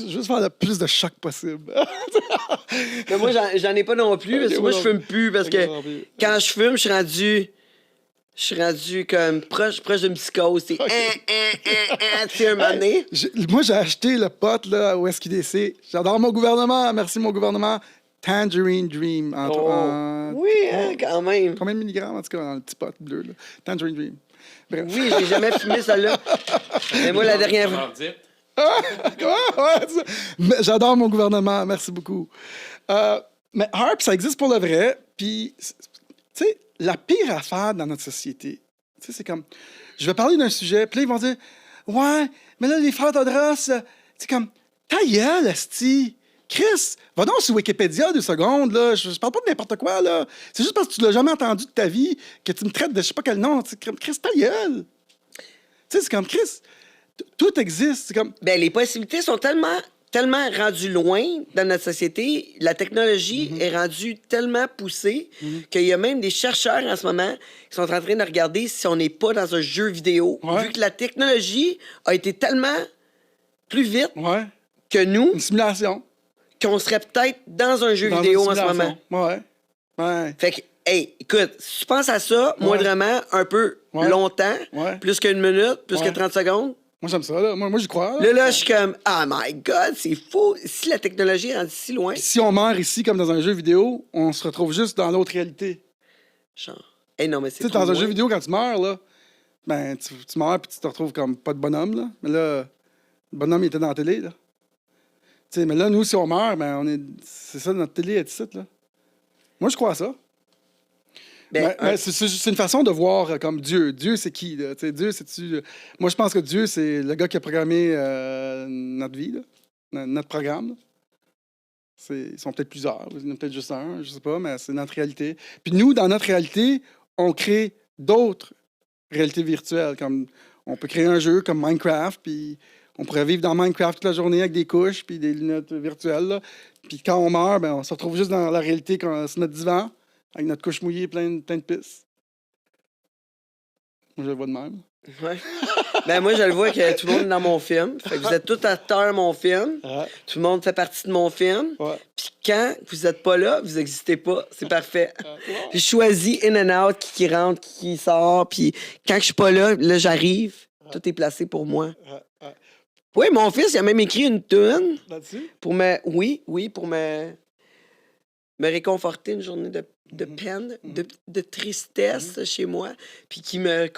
Juste faire le plus de choc possible. Mais moi, j'en ai pas non plus, parce que moi, je fume plus, parce que quand je fume, je suis rendu comme proche d'une psychose. C'est tu sais, un moment donné. Moi, j'ai acheté le pot là, au SQDC. J'adore mon gouvernement. Merci, mon gouvernement. Tangerine Dream. Oui, hein, quand même. Combien de milligrammes, en tout cas, dans le petit pot bleu, là? Tangerine Dream. Bref. Oui, j'ai jamais fumé celle-là. Mais moi, la dernière fois. Mais j'adore mon gouvernement. Merci beaucoup. Mais HAARP, ça existe pour le vrai. Puis, tu sais, la pire affaire dans notre société, tu sais, c'est comme, je vais parler d'un sujet, puis là, ils vont dire, ouais, mais là, les frères Todros, c'est comme, ta gueule, asti. Chris, va donc sur Wikipédia 2 secondes, là. Je parle pas de n'importe quoi, là. C'est juste parce que tu l'as jamais entendu de ta vie que tu me traites de je sais pas quel nom. Chris, ta gueule. Tu sais, c'est comme, Chris, tout existe. C'est comme... Ben, les possibilités sont tellement rendues loin dans notre société. La technologie est rendue tellement poussée qu'il y a même des chercheurs en ce moment qui sont en train de regarder si on n'est pas dans un jeu vidéo. Ouais. Vu que la technologie a été tellement plus vite Ouais. que nous, Une simulation. qu'on serait peut-être dans un jeu Dans vidéo une en ce moment. simulation. Ouais. Fait que, hey, écoute, si tu penses à ça, moindrement, un peu longtemps, plus qu'une minute, plus que 30 secondes, Moi, j'aime ça, là. Moi, j'y crois. là, je suis comme, oh my God, c'est fou. Si la technologie est rendue si loin. Puis si on meurt ici, comme dans un jeu vidéo, on se retrouve juste dans l'autre réalité. Genre, hey, non, mais c'est Tu sais, trop dans un loin. jeu vidéo, quand tu meurs, là, ben, tu meurs puis tu te retrouves comme pas de bonhomme, là. Mais là, le bonhomme, il était dans la télé, là. Tu sais, mais là, nous, si on meurt, ben, c'est ça, notre télé est ici, là. Moi, je crois à ça. Ben, Mais c'est une façon de voir comme Dieu. Dieu, c'est qui, là? Tu sais, Dieu, c'est-tu... Moi, je pense que Dieu, c'est le gars qui a programmé notre vie, là. Notre programme, là. Ils sont peut-être plusieurs, il y en a peut-être juste un, je sais pas, mais c'est notre réalité. Puis nous, dans notre réalité, on crée d'autres réalités virtuelles. Comme on peut créer un jeu comme Minecraft, puis on pourrait vivre dans Minecraft toute la journée avec des couches puis des lunettes virtuelles, là. Puis quand on meurt, ben, on se retrouve juste dans la réalité sur notre divan, avec notre couche mouillée plein de pisse. Moi, je le vois de même. Ouais. Ben, moi, je le vois que tout le monde est dans mon film. Fait que vous êtes tous acteurs de mon film. Ouais. Tout le monde fait partie de mon film. Ouais. Puis quand vous êtes pas là, vous n'existez pas. C'est parfait. Ouais. J'ai choisi in and out, qui rentre, qui sort. Puis quand je suis pas là, j'arrive. Tout est placé pour moi. Oui, mon fils, il a même écrit une tune Là-dessus? pour pour me réconforter une journée de peine, de tristesse chez moi, puis qui me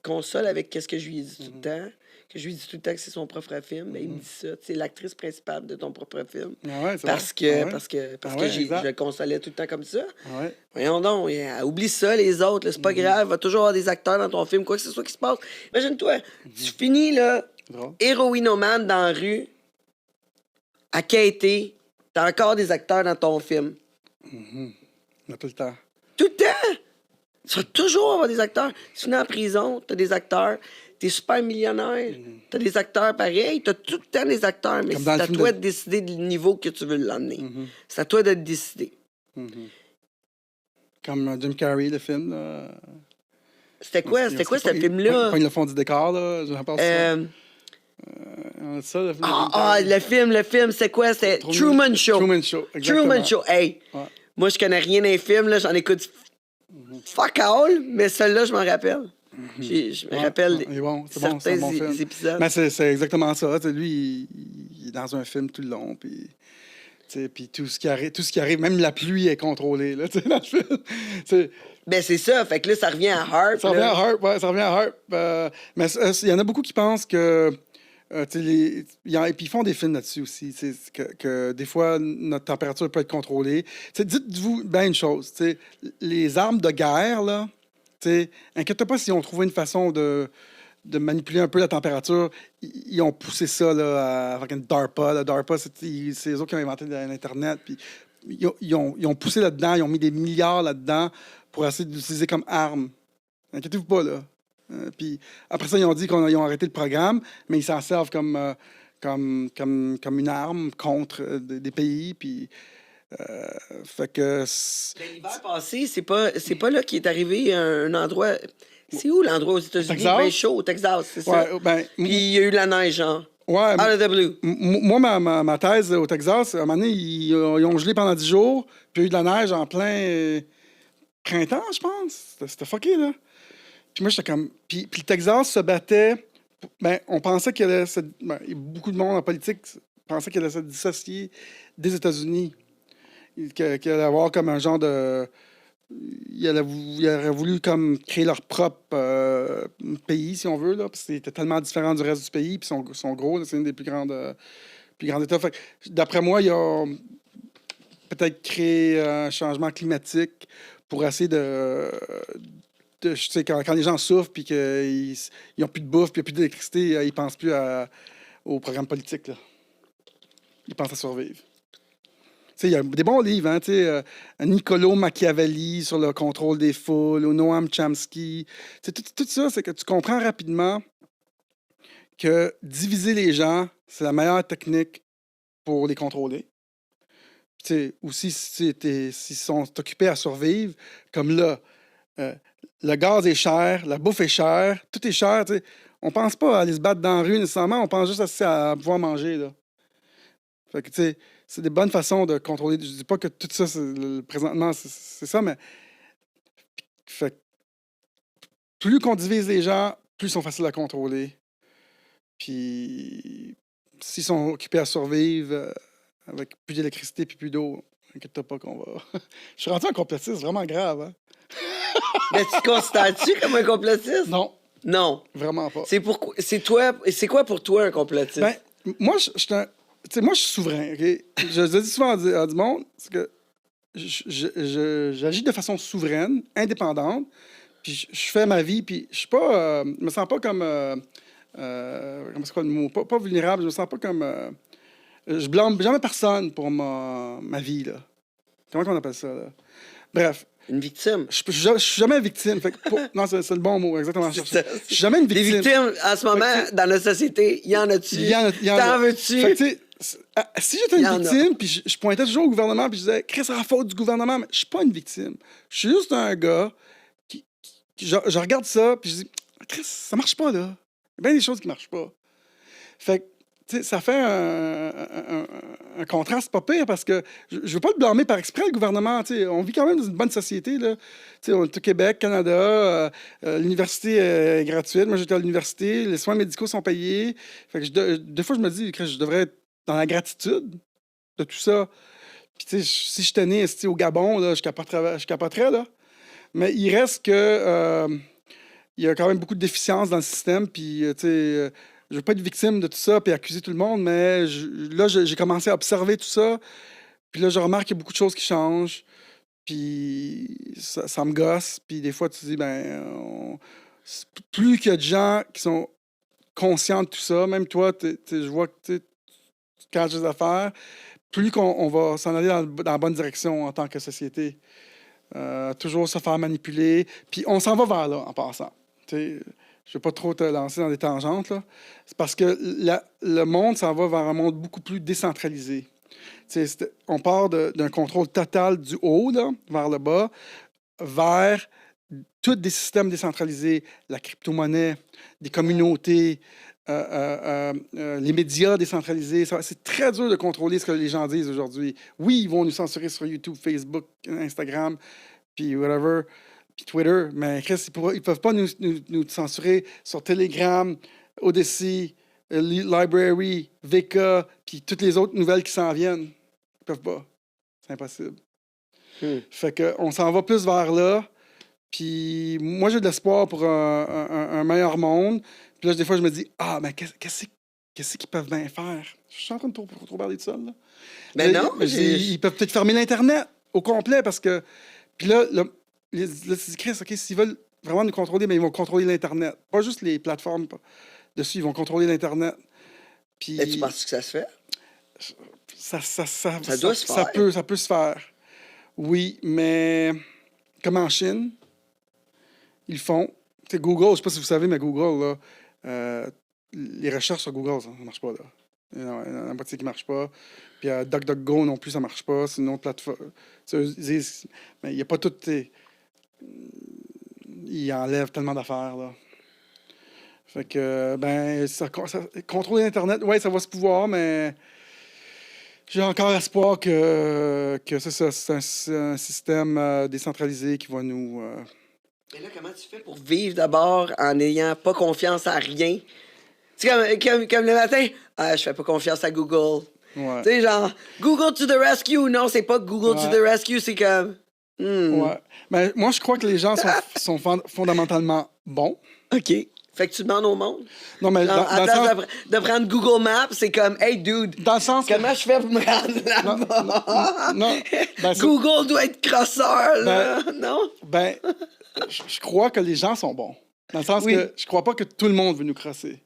console avec qu'est-ce que je lui ai dit tout le temps. Que je lui dis tout le temps que c'est son propre film. Ben, il me dit ça. C'est l'actrice principale de ton propre film. Ah ouais, c'est Parce vrai. que exact. je le consolais tout le temps comme ça. Ah ouais. Voyons donc, oublie ça, les autres. là, c'est pas grave. Il va toujours avoir des acteurs dans ton film, quoi que ce soit qui se passe. Imagine-toi, tu finis, là, Drôle. héroïnomane dans la rue, à quêter, t'as encore des acteurs dans ton film. On a tout le temps. Tout le temps! Tu vas toujours avoir des acteurs. Tu finis en prison, t'as des acteurs. T'es super millionnaire, t'as des acteurs pareils. T'as tout le temps des acteurs, mais Comme c'est dans le à film toi de- de décider du niveau que tu veux l'emmener. C'est à toi de le décider. Comme Jim Carrey, le film. Là. C'était quoi ce film-là? Quand ils le font du décor, là, j'en pense ça. Le Le film, c'est quoi? C'est Truman Show. Truman Show, exactement. Truman Show. Hey, Ouais. moi, je connais rien des films, là, j'en écoute fuck all, mais celui-là, je m'en rappelle. Je me rappelle il est bon, c'est certains bon, c'est un bon film. épisodes. Mais c'est exactement ça. Tu sais, lui, il est dans un film tout le long. Puis tout ce qui arrive, même la pluie est contrôlée là, tu sais, dans le film. Ben, c'est ça. Fait que là, ça revient à Harp. Ça revient à Harp, ouais, ça revient à Harp. Mais il y en a beaucoup qui pensent que. Puis ils font des films là-dessus aussi, que des fois, notre température peut être contrôlée. T'sais, dites-vous bien une chose, les armes de guerre, là, inquiète pas si on trouvait une façon de manipuler un peu la température. Ils ont poussé ça là, avec une DARPA. La DARPA, c'est eux autres qui ont inventé l'Internet. Puis ils ont poussé là-dedans, ils ont mis des milliards là-dedans pour essayer d'utiliser comme arme. Inquiétez-vous pas, là. Puis après ça, ils ont dit qu'ils ont arrêté le programme, mais ils s'en servent comme une arme contre des pays. Puis, fait que... L'hiver passé, c'est pas là qu'il est arrivé un endroit... C'est où l'endroit aux États-Unis? Texas? Ben chaud, au Texas, c'est ça? Ouais, Puis il y a eu de la neige, genre. Ouais, Out of the blue. moi, ma thèse au Texas, à un moment donné, ils ont gelé pendant 10 jours, puis il y a eu de la neige en plein printemps, je pense. C'était fucké, là. Puis moi, j'étais comme... Puis le Texas se battait... Ben, on pensait qu'il allait... beaucoup de monde en politique pensait qu'il allait se dissocier des États-Unis. Qu'il allait avoir comme un genre de... Il aurait voulu comme créer leur propre pays, si on veut, là, parce que c'était tellement différent du reste du pays, puis ils sont gros, là, c'est une des plus grands États. Fait que, d'après moi, il a peut-être créé un changement climatique pour essayer tu sais, quand les gens souffrent puis qu'ils n'ont plus de bouffe puis il n'y a plus d'électricité, ils ne pensent plus au programme politique. Là. Ils pensent à survivre. Il y a des bons livres, hein, Niccolo Machiavelli sur le contrôle des foules, ou Noam Chomsky. Tout ça, c'est que tu comprends rapidement que diviser les gens, c'est la meilleure technique pour les contrôler. Aussi, s'ils sont occupés à survivre, comme là, le gaz est cher, la bouffe est chère, tout est cher. On pense pas à aller se battre dans la rue nécessairement, on pense juste à pouvoir manger. Là. Fait que, c'est des bonnes façons de contrôler. Je dis pas que tout ça, présentement, c'est ça, mais fait, plus qu'on divise les gens, plus ils sont faciles à contrôler. Puis, s'ils sont occupés à survivre avec plus d'électricité puis plus d'eau, inquiète pas qu'on va... Je suis rendu un complotiste vraiment grave, hein? Mais tu te considères-tu comme un complotiste? Non. Non. Vraiment pas. C'est quoi pour toi un complotiste? Ben, moi, moi, je suis souverain, OK? Je le dis souvent à du monde, c'est que j'agis de façon souveraine, indépendante, puis je fais ma vie, puis je suis pas... je me sens pas comme... comment c'est quoi le mot? Pas vulnérable, je me sens pas comme... je blâme jamais personne pour ma vie, là. Comment on appelle ça, là? Bref. Une victime. Je suis jamais victime. Non, c'est le bon mot, exactement. Je suis jamais une victime. Les victimes, en ce moment, dans notre société, il y en a-tu? T'en veux-tu? Si j'étais une victime, puis je pointais toujours au gouvernement, puis je disais, Chris, c'est la faute du gouvernement, mais je suis pas une victime. Je suis juste un gars qui je regarde ça, puis je dis, Chris, ça marche pas, là. Il y a bien des choses qui marchent pas. Fait que, ça fait un contraste pas pire parce que je veux pas le blâmer par exprès, le gouvernement. On vit quand même dans une bonne société. Là. On est au Québec, Canada, l'université est gratuite. Moi, j'étais à l'université, les soins médicaux sont payés. Fait que des fois, je me dis que je devrais être dans la gratitude de tout ça. Puis, si j'étais né au Gabon, là, je capoterais. Là. Mais il reste que il y a quand même beaucoup de déficiences dans le système. Puis, je ne veux pas être victime de tout ça et accuser tout le monde, mais là, j'ai commencé à observer tout ça. Puis là, je remarque qu'il y a beaucoup de choses qui changent. Puis ça me gosse. Puis des fois, tu te dis, plus qu'il y a de gens qui sont conscient de tout ça. Même toi, je vois que tu caches des affaires. Plus on va s'en aller dans la bonne direction en tant que société. Toujours se faire manipuler. Puis on s'en va vers là, en passant. Je ne vais pas trop te lancer dans des tangentes, là. C'est parce que le monde s'en va vers un monde beaucoup plus décentralisé. On part d'un contrôle total du haut, là, vers le bas, vers tous des systèmes décentralisés, la crypto-monnaie, des communautés, les médias décentralisés. C'est très dur de contrôler ce que les gens disent aujourd'hui. Oui, ils vont nous censurer sur YouTube, Facebook, Instagram, puis whatever, puis Twitter, mais Chris, ils peuvent pas nous censurer sur Telegram, Odyssey, Library, VK, puis toutes les autres nouvelles qui s'en viennent. Ils peuvent pas. C'est impossible. Fait qu'on s'en va plus vers là. Puis moi, j'ai de l'espoir pour un meilleur monde. Puis là, des fois, je me dis, mais qu'est-ce qu'ils peuvent bien faire? Je suis en train de trop parler de ça, là. Mais non, ils peuvent peut-être fermer l'Internet au complet parce que... Puis là tu dis, Chris, OK, s'ils veulent vraiment nous contrôler, mais ils vont contrôler l'Internet. Pas juste les plateformes dessus, ils vont contrôler l'Internet. Puis... Et tu penses que ça se fait? Ça doit se faire. Ça peut se faire. Oui, mais comme en Chine, ils font. Tu sais, Google, je ne sais pas si vous savez, mais Google, là, les recherches sur Google, ça ne marche pas, là. Il y en a moitié qui ne marche pas. Puis DuckDuckGo non plus, ça ne marche pas. C'est une autre plateforme. Mais il n'y a pas tout. Ils enlèvent tellement d'affaires, là. Fait que, contrôler Internet, oui, ça va se pouvoir, mais j'ai encore espoir que c'est ça, c'est un système décentralisé qui va nous... Mais là, comment tu fais pour vivre d'abord en n'ayant pas confiance à rien? C'est comme le matin, je fais pas confiance à Google. Ouais. Tu sais, genre, Google to the rescue. Non, c'est pas Google to the rescue, c'est comme... Ouais. Mais moi, je crois que les gens sont fondamentalement bons. OK. Fait que tu demandes au monde. Non, mais Genre, dans le sens... de prendre Google Maps, c'est comme, hey, dude, Dans le sens comment je fais pour me rendre là-bas? Non. Google doit être crosseur, là. Non? Je crois que les gens sont bons. Dans le sens que je crois pas que tout le monde veut nous crosser.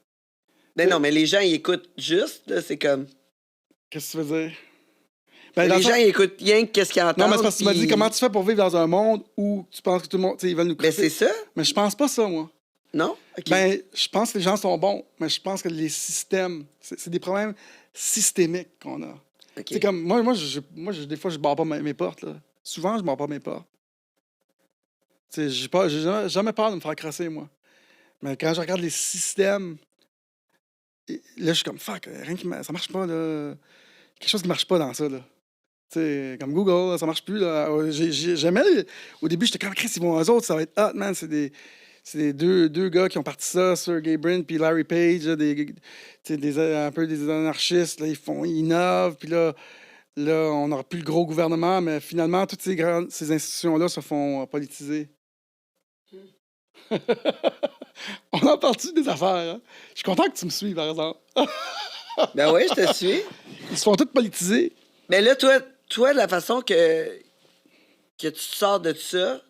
Mais non, mais les gens, ils écoutent juste, là, c'est comme... Qu'est-ce que tu veux dire? Les gens, ils écoutent rien que qu'est-ce qu'ils entendent. Non, mais c'est parce que tu m'as dit comment tu fais pour vivre dans un monde où tu penses que tout le monde, ils veulent nous crosser. Ben, c'est ça. Mais je pense pas ça, moi. Non? OK. Je pense que les gens sont bons, mais je pense que les systèmes, c'est des problèmes systémiques qu'on a. Okay. C'est comme, moi des fois, je barre pas mes portes, là. Souvent, je barre pas mes portes. J'ai jamais peur de me faire crosser, moi. Mais quand je regarde les systèmes, là, je suis comme, fuck, ça marche pas, là. Quelque chose qui marche pas dans ça, là. T'sais, comme Google, là, ça marche plus, là. J'aimais, au début, j'étais comme, Chris, ils vont eux autres, ça va être hot, man. C'est des deux gars qui ont parti ça, Sergey Brin puis Larry Page, là, un peu des anarchistes, là, ils innovent, puis là, on n'aura plus le gros gouvernement, mais finalement, toutes ces institutions-là se font politiser. On en parle-tu des affaires, hein? Je suis content que tu me suives, par exemple. Ben oui, je te suis. Ils se font tous politiser. Mais là, toi, la façon que tu te sors de ça,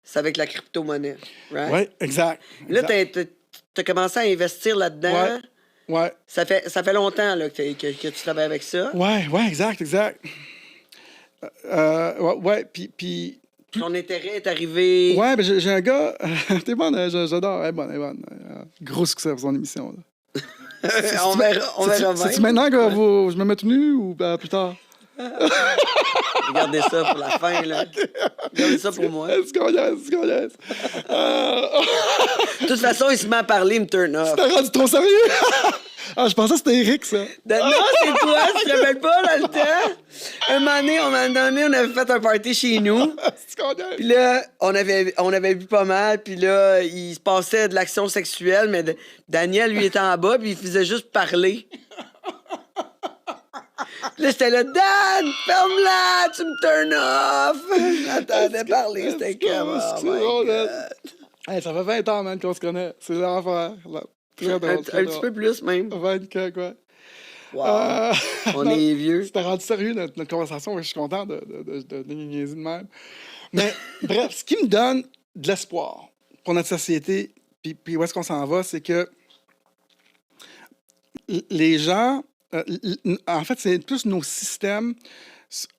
c'est avec la crypto-monnaie, right? Oui, exact. Là, t'as commencé à investir là-dedans. Ouais. Ça fait longtemps là, que tu travailles avec ça. Ouais, exact. Puis... Ton intérêt est arrivé... Ouais, ben j'ai un gars... T'es bonne, j'adore. Elle est bonne. Gros succès pour son émission, là. On verra bien. C'est-tu maintenant que je me mets tout nu ou plus tard? Regardez ça pour la fin, là. Regardez ça pour moi. C'est qu'on laisse. De toute façon, il se met à parler, il me turn off. T'as rendu trop sérieux? Je pensais que c'était Eric, ça. Non, c'est toi, tu te rappelles pas, dans le temps? Un moment donné, on avait fait un party chez nous. Puis là, on avait bu pas mal. Puis là, il se passait de l'action sexuelle, mais Daniel, lui, était en bas, puis il faisait juste parler. Là, j'étais là, Dan, ferme-la, tu me turn off. J'entendais parler, c'était comme, oh my God. Hey, ça fait 20 ans, man, qu'on se connaît. C'est l'enfer. Très drôle, un petit peu plus, même. 24, quoi. Wow. On est vieux. C'était rendu sérieux, notre conversation. Je suis content de niaiser de même. Mais bref, ce qui me donne de l'espoir pour notre société, puis où est-ce qu'on s'en va, c'est que Les gens, en fait, c'est plus nos systèmes.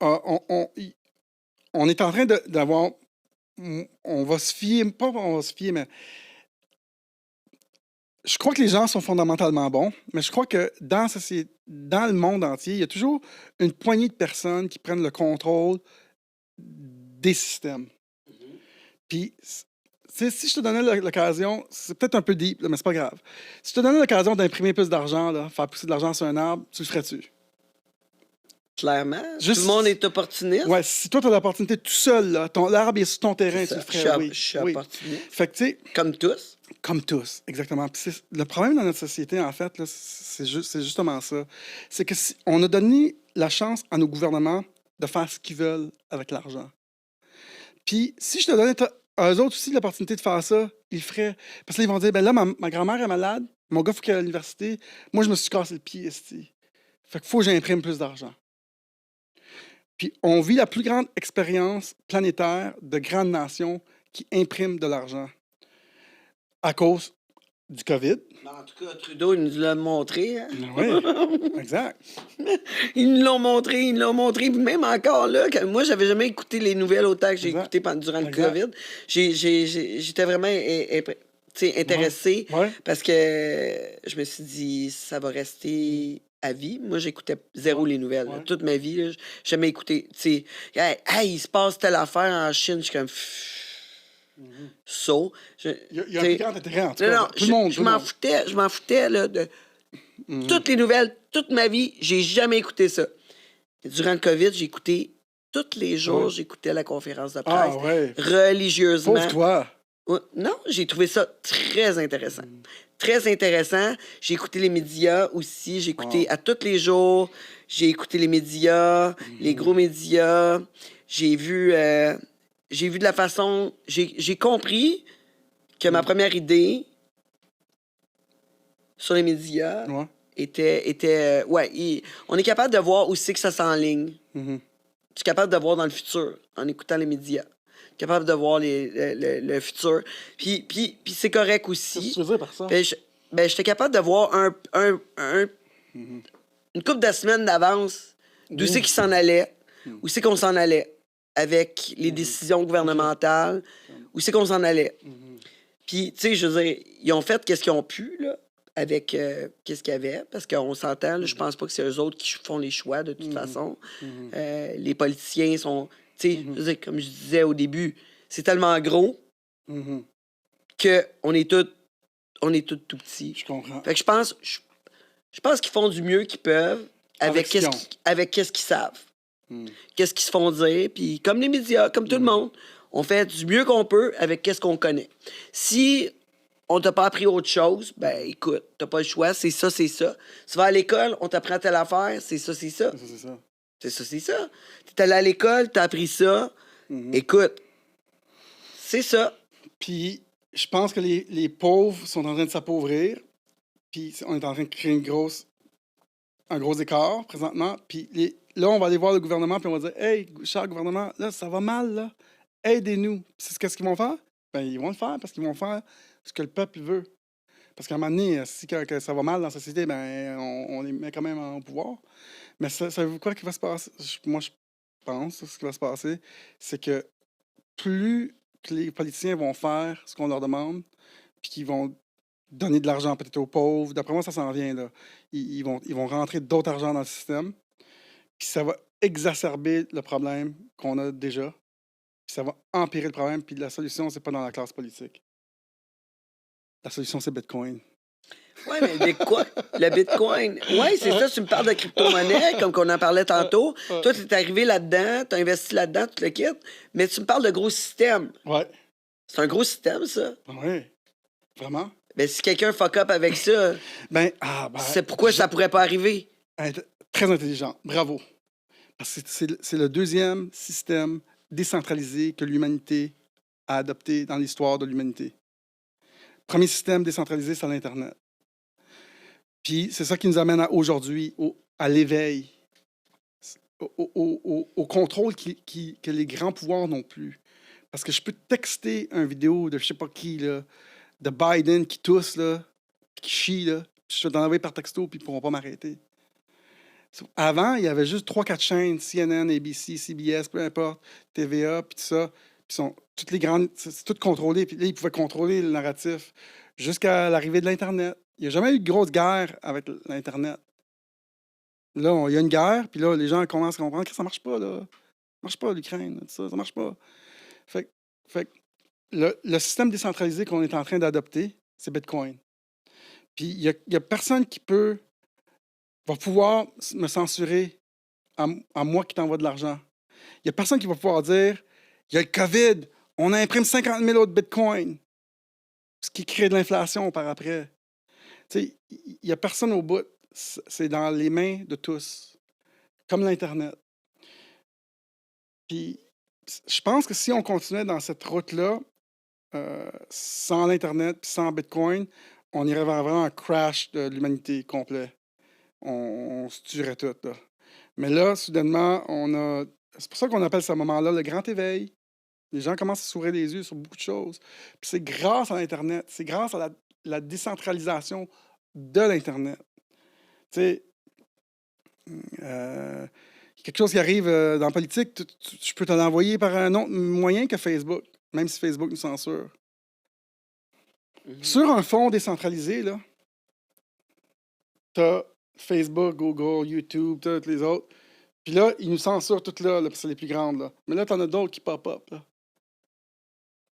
On est en train d'avoir. On va se fier, pas on va se fier, mais je crois que les gens sont fondamentalement bons, mais je crois que dans le monde entier, il y a toujours une poignée de personnes qui prennent le contrôle des systèmes. Puis, si je te donnais l'occasion, c'est peut-être un peu deep, là, mais c'est pas grave. Si je te donnais l'occasion d'imprimer plus d'argent, là, faire pousser de l'argent sur un arbre, tu le ferais-tu? Clairement. Juste- Tout le monde est opportuniste. Ouais, si toi, tu as l'opportunité tout seul, là, l'arbre est sur ton terrain, C'est tu le ça. ferais, oui. Je suis oui. opportuniste. Fait que, tu sais, Comme tous. comme tous, exactement. Puis le problème dans notre société, en fait, là, c'est justement ça. C'est que on a donné la chance à nos gouvernements de faire ce qu'ils veulent avec l'argent. Puis si je te donnais à eux autres aussi l'opportunité de faire ça, ils le feraient. Parce que là, ils vont dire, ben là, ma grand-mère est malade, mon gars, faut qu'il aille à l'université. Moi, je me suis cassé le pied, esti. Fait qu'il faut que j'imprime plus d'argent. Puis on vit la plus grande expérience planétaire de grandes nations qui impriment de l'argent à cause du COVID. En tout cas, Trudeau, il nous l'a montré. Hein? Oui, exact. Ils nous l'ont montré, ils nous l'ont montré. Puis même encore là, moi, j'avais jamais écouté les nouvelles autant que j'ai Exact. écouté durant le Exact. COVID. J'étais vraiment intéressé Ouais. parce que je me suis dit, ça va rester à vie. Moi, j'écoutais zéro les nouvelles. Ouais. Toute ma vie, j'ai jamais écouté. Hey, il se passe telle affaire en Chine. Je suis comme... So, Il y a un plus grand intérêt, en tout non, cas. non, Tout le monde. je m'en foutais là, de toutes les nouvelles, toute ma vie, j'ai jamais écouté ça. Durant le COVID, j'ai écouté tous les jours, Ouais. j'écoutais la conférence de presse Ah, ouais. religieusement. Pauvre toi. Ouais, non, j'ai trouvé ça très intéressant. Très intéressant. J'ai écouté les médias aussi. J'ai écouté à tous les jours. J'ai écouté les médias, les gros médias. J'ai vu de la façon... J'ai compris que ma première idée sur les médias Ouais. était on est capable de voir où c'est que ça s'enligne. Mhm. Je suis capable de voir dans le futur en écoutant les médias. Je suis capable de voir le futur. Puis c'est correct Qu'est-ce aussi. que tu veux dire par ça? J'étais capable de voir une couple de semaines d'avance d'où c'est qu'il s'en allait, où c'est qu'on s'en allait avec les décisions gouvernementales, où c'est qu'on s'en allait. Puis, tu sais, je veux dire, ils ont fait qu'est-ce qu'ils ont pu, là, avec qu'est-ce qu'il y avait, parce qu'on s'entend, là, je pense pas que c'est eux autres qui font les choix, de toute façon. Les politiciens sont, tu sais, je veux dire, comme je disais au début, c'est tellement gros Mhm. qu'on est tous tout petits. Je comprends. Fait que je pense qu'ils font du mieux qu'ils peuvent Avec ce qu'ils ont. avec qu'est-ce qu'ils savent. Qu'est-ce qu'ils se font dire, puis comme les médias, comme tout le monde, on fait du mieux qu'on peut avec qu'est-ce qu'on connaît. Si on t'a pas appris autre chose, ben écoute, t'as pas le choix, c'est ça, c'est ça. Tu vas à l'école, on t'apprend telle affaire, c'est ça, c'est ça. Ça, c'est ça. C'est ça, c'est ça. T'es allé à l'école, t'as appris ça. Écoute, c'est ça. Puis, je pense que les pauvres sont en train de s'appauvrir. Puis, on est en train de créer un gros écart présentement. Puis, là, on va aller voir le gouvernement, puis on va dire, hey, cher gouvernement, là, ça va mal, là. Aidez-nous. C'est qu'est-ce qu'ils vont faire? Ben, ils vont le faire parce qu'ils vont faire ce que le peuple veut. Parce qu'à un moment donné, si que ça va mal dans la société, ben, on les met quand même en pouvoir. Mais savez-vous quoi qui va se passer? Moi, je pense que ce qui va se passer, c'est que plus que les politiciens vont faire ce qu'on leur demande, puis qu'ils vont donner de l'argent peut-être aux pauvres, d'après moi, ça s'en vient, là. Ils vont rentrer d'autres argent dans le système, puis ça va exacerber le problème qu'on a déjà, puis ça va empirer le problème, puis la solution, c'est pas dans la classe politique. La solution, c'est Bitcoin. Oui, mais le Bitcoin, oui, c'est ça, tu me parles de crypto-monnaie, comme qu'on en parlait tantôt. Toi, tu es arrivé là-dedans, tu as investi là-dedans, tu le quittes, mais tu me parles de gros système. Ouais. C'est un gros système, ça. Oui. Vraiment? Mais si quelqu'un fuck up avec ça, c'est pourquoi ça pourrait pas arriver. Très intelligent. Bravo. Parce que c'est le deuxième système décentralisé que l'humanité a adopté dans l'histoire de l'humanité. Premier système décentralisé, c'est l'Internet. Puis c'est ça qui nous amène aujourd'hui à l'éveil, au contrôle que les grands pouvoirs n'ont plus. Parce que je peux texter une vidéo de je sais pas qui, là, de Biden qui tousse, là, qui chie, là, je vais t'en envoyer par texto, puis ils ne pourront pas m'arrêter. Avant, il y avait juste 3-4 chaînes, CNN, ABC, CBS, peu importe, TVA, puis tout ça. Puis toutes les grandes, c'est tout contrôlé. Puis là, ils pouvaient contrôler le narratif jusqu'à l'arrivée de l'Internet. Il n'y a jamais eu de grosse guerre avec l'Internet. Là, il y a une guerre, puis là, les gens commencent à comprendre que ça ne marche pas, là. Ça marche pas, l'Ukraine, ça ne marche pas. Fait que le système décentralisé qu'on est en train d'adopter, c'est Bitcoin. Puis il y a personne qui va pouvoir me censurer à moi qui t'envoie de l'argent. Il n'y a personne qui va pouvoir dire il y a le COVID, on imprime 50 000 autres bitcoins, ce qui crée de l'inflation par après. Tu sais, il n'y a personne au bout. C'est dans les mains de tous, comme l'Internet. Puis je pense que si on continuait dans cette route-là, sans l'Internet et sans Bitcoin, on irait vers vraiment un crash de l'humanité complet. On se tuerait tout, là. Mais là, soudainement, c'est pour ça qu'on appelle ce moment-là le grand éveil. Les gens commencent à s'ouvrir les yeux sur beaucoup de choses. Puis c'est grâce à l'Internet, c'est grâce à la décentralisation de l'Internet. Tu sais, quelque chose qui arrive dans la politique, je peux te l'envoyer par un autre moyen que Facebook, même si Facebook nous censure. Sur un fond décentralisé, là, tu as Facebook, Google, YouTube, toutes les autres. Puis là, ils nous censurent toutes là, parce que c'est les plus grandes. Là. Mais là, tu en as d'autres qui pop-up. Là.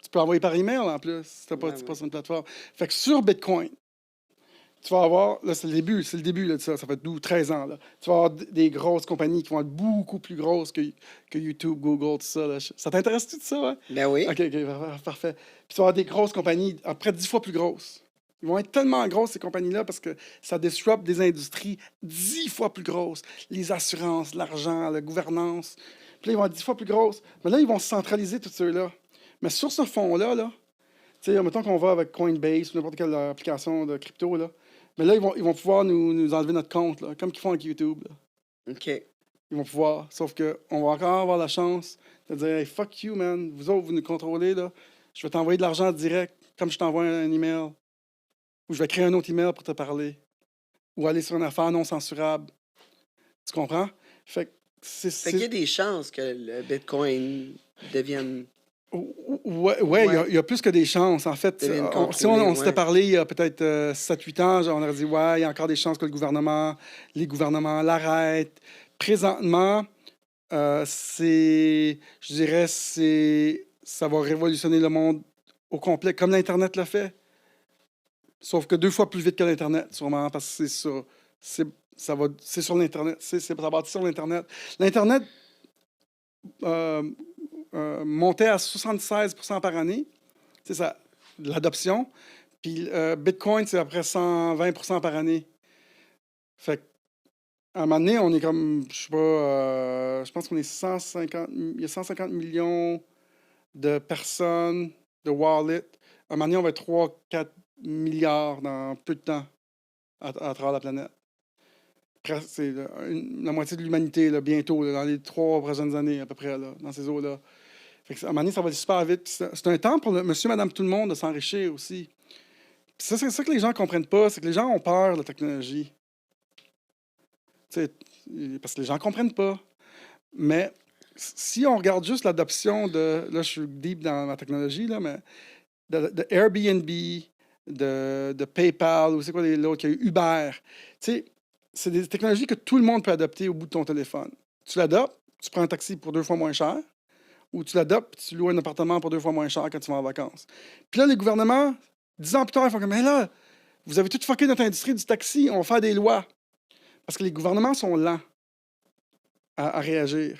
Tu peux envoyer par email en plus, si tu n'es pas sur une plateforme. Fait que sur Bitcoin, tu vas avoir, là, c'est le début là, de ça fait 12-13 ans. Là. Tu vas avoir des grosses compagnies qui vont être beaucoup plus grosses que YouTube, Google, tout ça. Là. Ça t'intéresse-tu de ça? Ouais? Ben oui. OK, parfait. Puis tu vas avoir des grosses compagnies, à près 10 fois plus grosses. Ils vont être tellement grosses, ces compagnies-là, parce que ça disrupte des industries 10 fois plus grosses. Les assurances, l'argent, la gouvernance. Puis là, ils vont être 10 fois plus grosses. Mais là, ils vont se centraliser, tous ceux-là. Mais sur ce fond-là, là, tu sais, mettons qu'on va avec Coinbase ou n'importe quelle application de crypto, là, mais là, ils vont pouvoir nous enlever notre compte, là, comme qu'ils font avec YouTube. Là. OK. Ils vont pouvoir. Sauf qu'on va encore avoir la chance de dire hey, fuck you, man. Vous autres, vous nous contrôlez, là. Je vais t'envoyer de l'argent direct, comme je t'envoie un email. Ou je vais créer un autre email pour te parler. Ou aller sur une affaire non censurable. Tu comprends? Fait qu'il y a des chances que le Bitcoin devienne... Ouais. Il y a plus que des chances. En fait, si on s'était parlé il y a peut-être 7-8 ans, on aurait dit, ouais, il y a encore des chances que les gouvernements l'arrêtent. Présentement, je dirais, ça va révolutionner le monde au complet, comme l'Internet l'a fait. Sauf que 2 fois plus vite que l'Internet, sûrement, parce que c'est sur l'Internet. Ça bâti sur l'Internet. L'Internet montait à 76% par année. C'est ça, l'adoption. Puis Bitcoin, c'est à peu près 120% par année. Fait qu'à un moment donné, on est comme, je sais pas, je pense qu'on est 150, il y a 150 millions de personnes, de wallets. À un moment donné, on va être 3-4 milliards dans peu de temps à travers la planète. Presque, c'est la moitié de l'humanité, là, bientôt, là, dans les 3 prochaines années, à peu près, là, dans ces eaux-là. Fait que, à un moment donné, ça va aller super vite. C'est un temps pour monsieur, madame, tout le monde de s'enrichir aussi. Puis ça, c'est ça que les gens ne comprennent pas, c'est que les gens ont peur de la technologie. T'sais, parce que les gens ne comprennent pas. Mais si on regarde juste l'adoption de... Là, je suis deep dans la technologie, là, mais de Airbnb, de PayPal, ou c'est quoi l'autre, il y a eu Uber. C'est des technologies que tout le monde peut adopter au bout de ton téléphone. Tu l'adoptes, tu prends un taxi pour 2 fois moins cher, ou tu l'adoptes, tu loues un appartement pour 2 fois moins cher quand tu vas en vacances. Puis là, les gouvernements, 10 ans plus tard, ils font comme, mais là, vous avez tout fucké notre industrie du taxi, on va faire des lois. Parce que les gouvernements sont lents à réagir.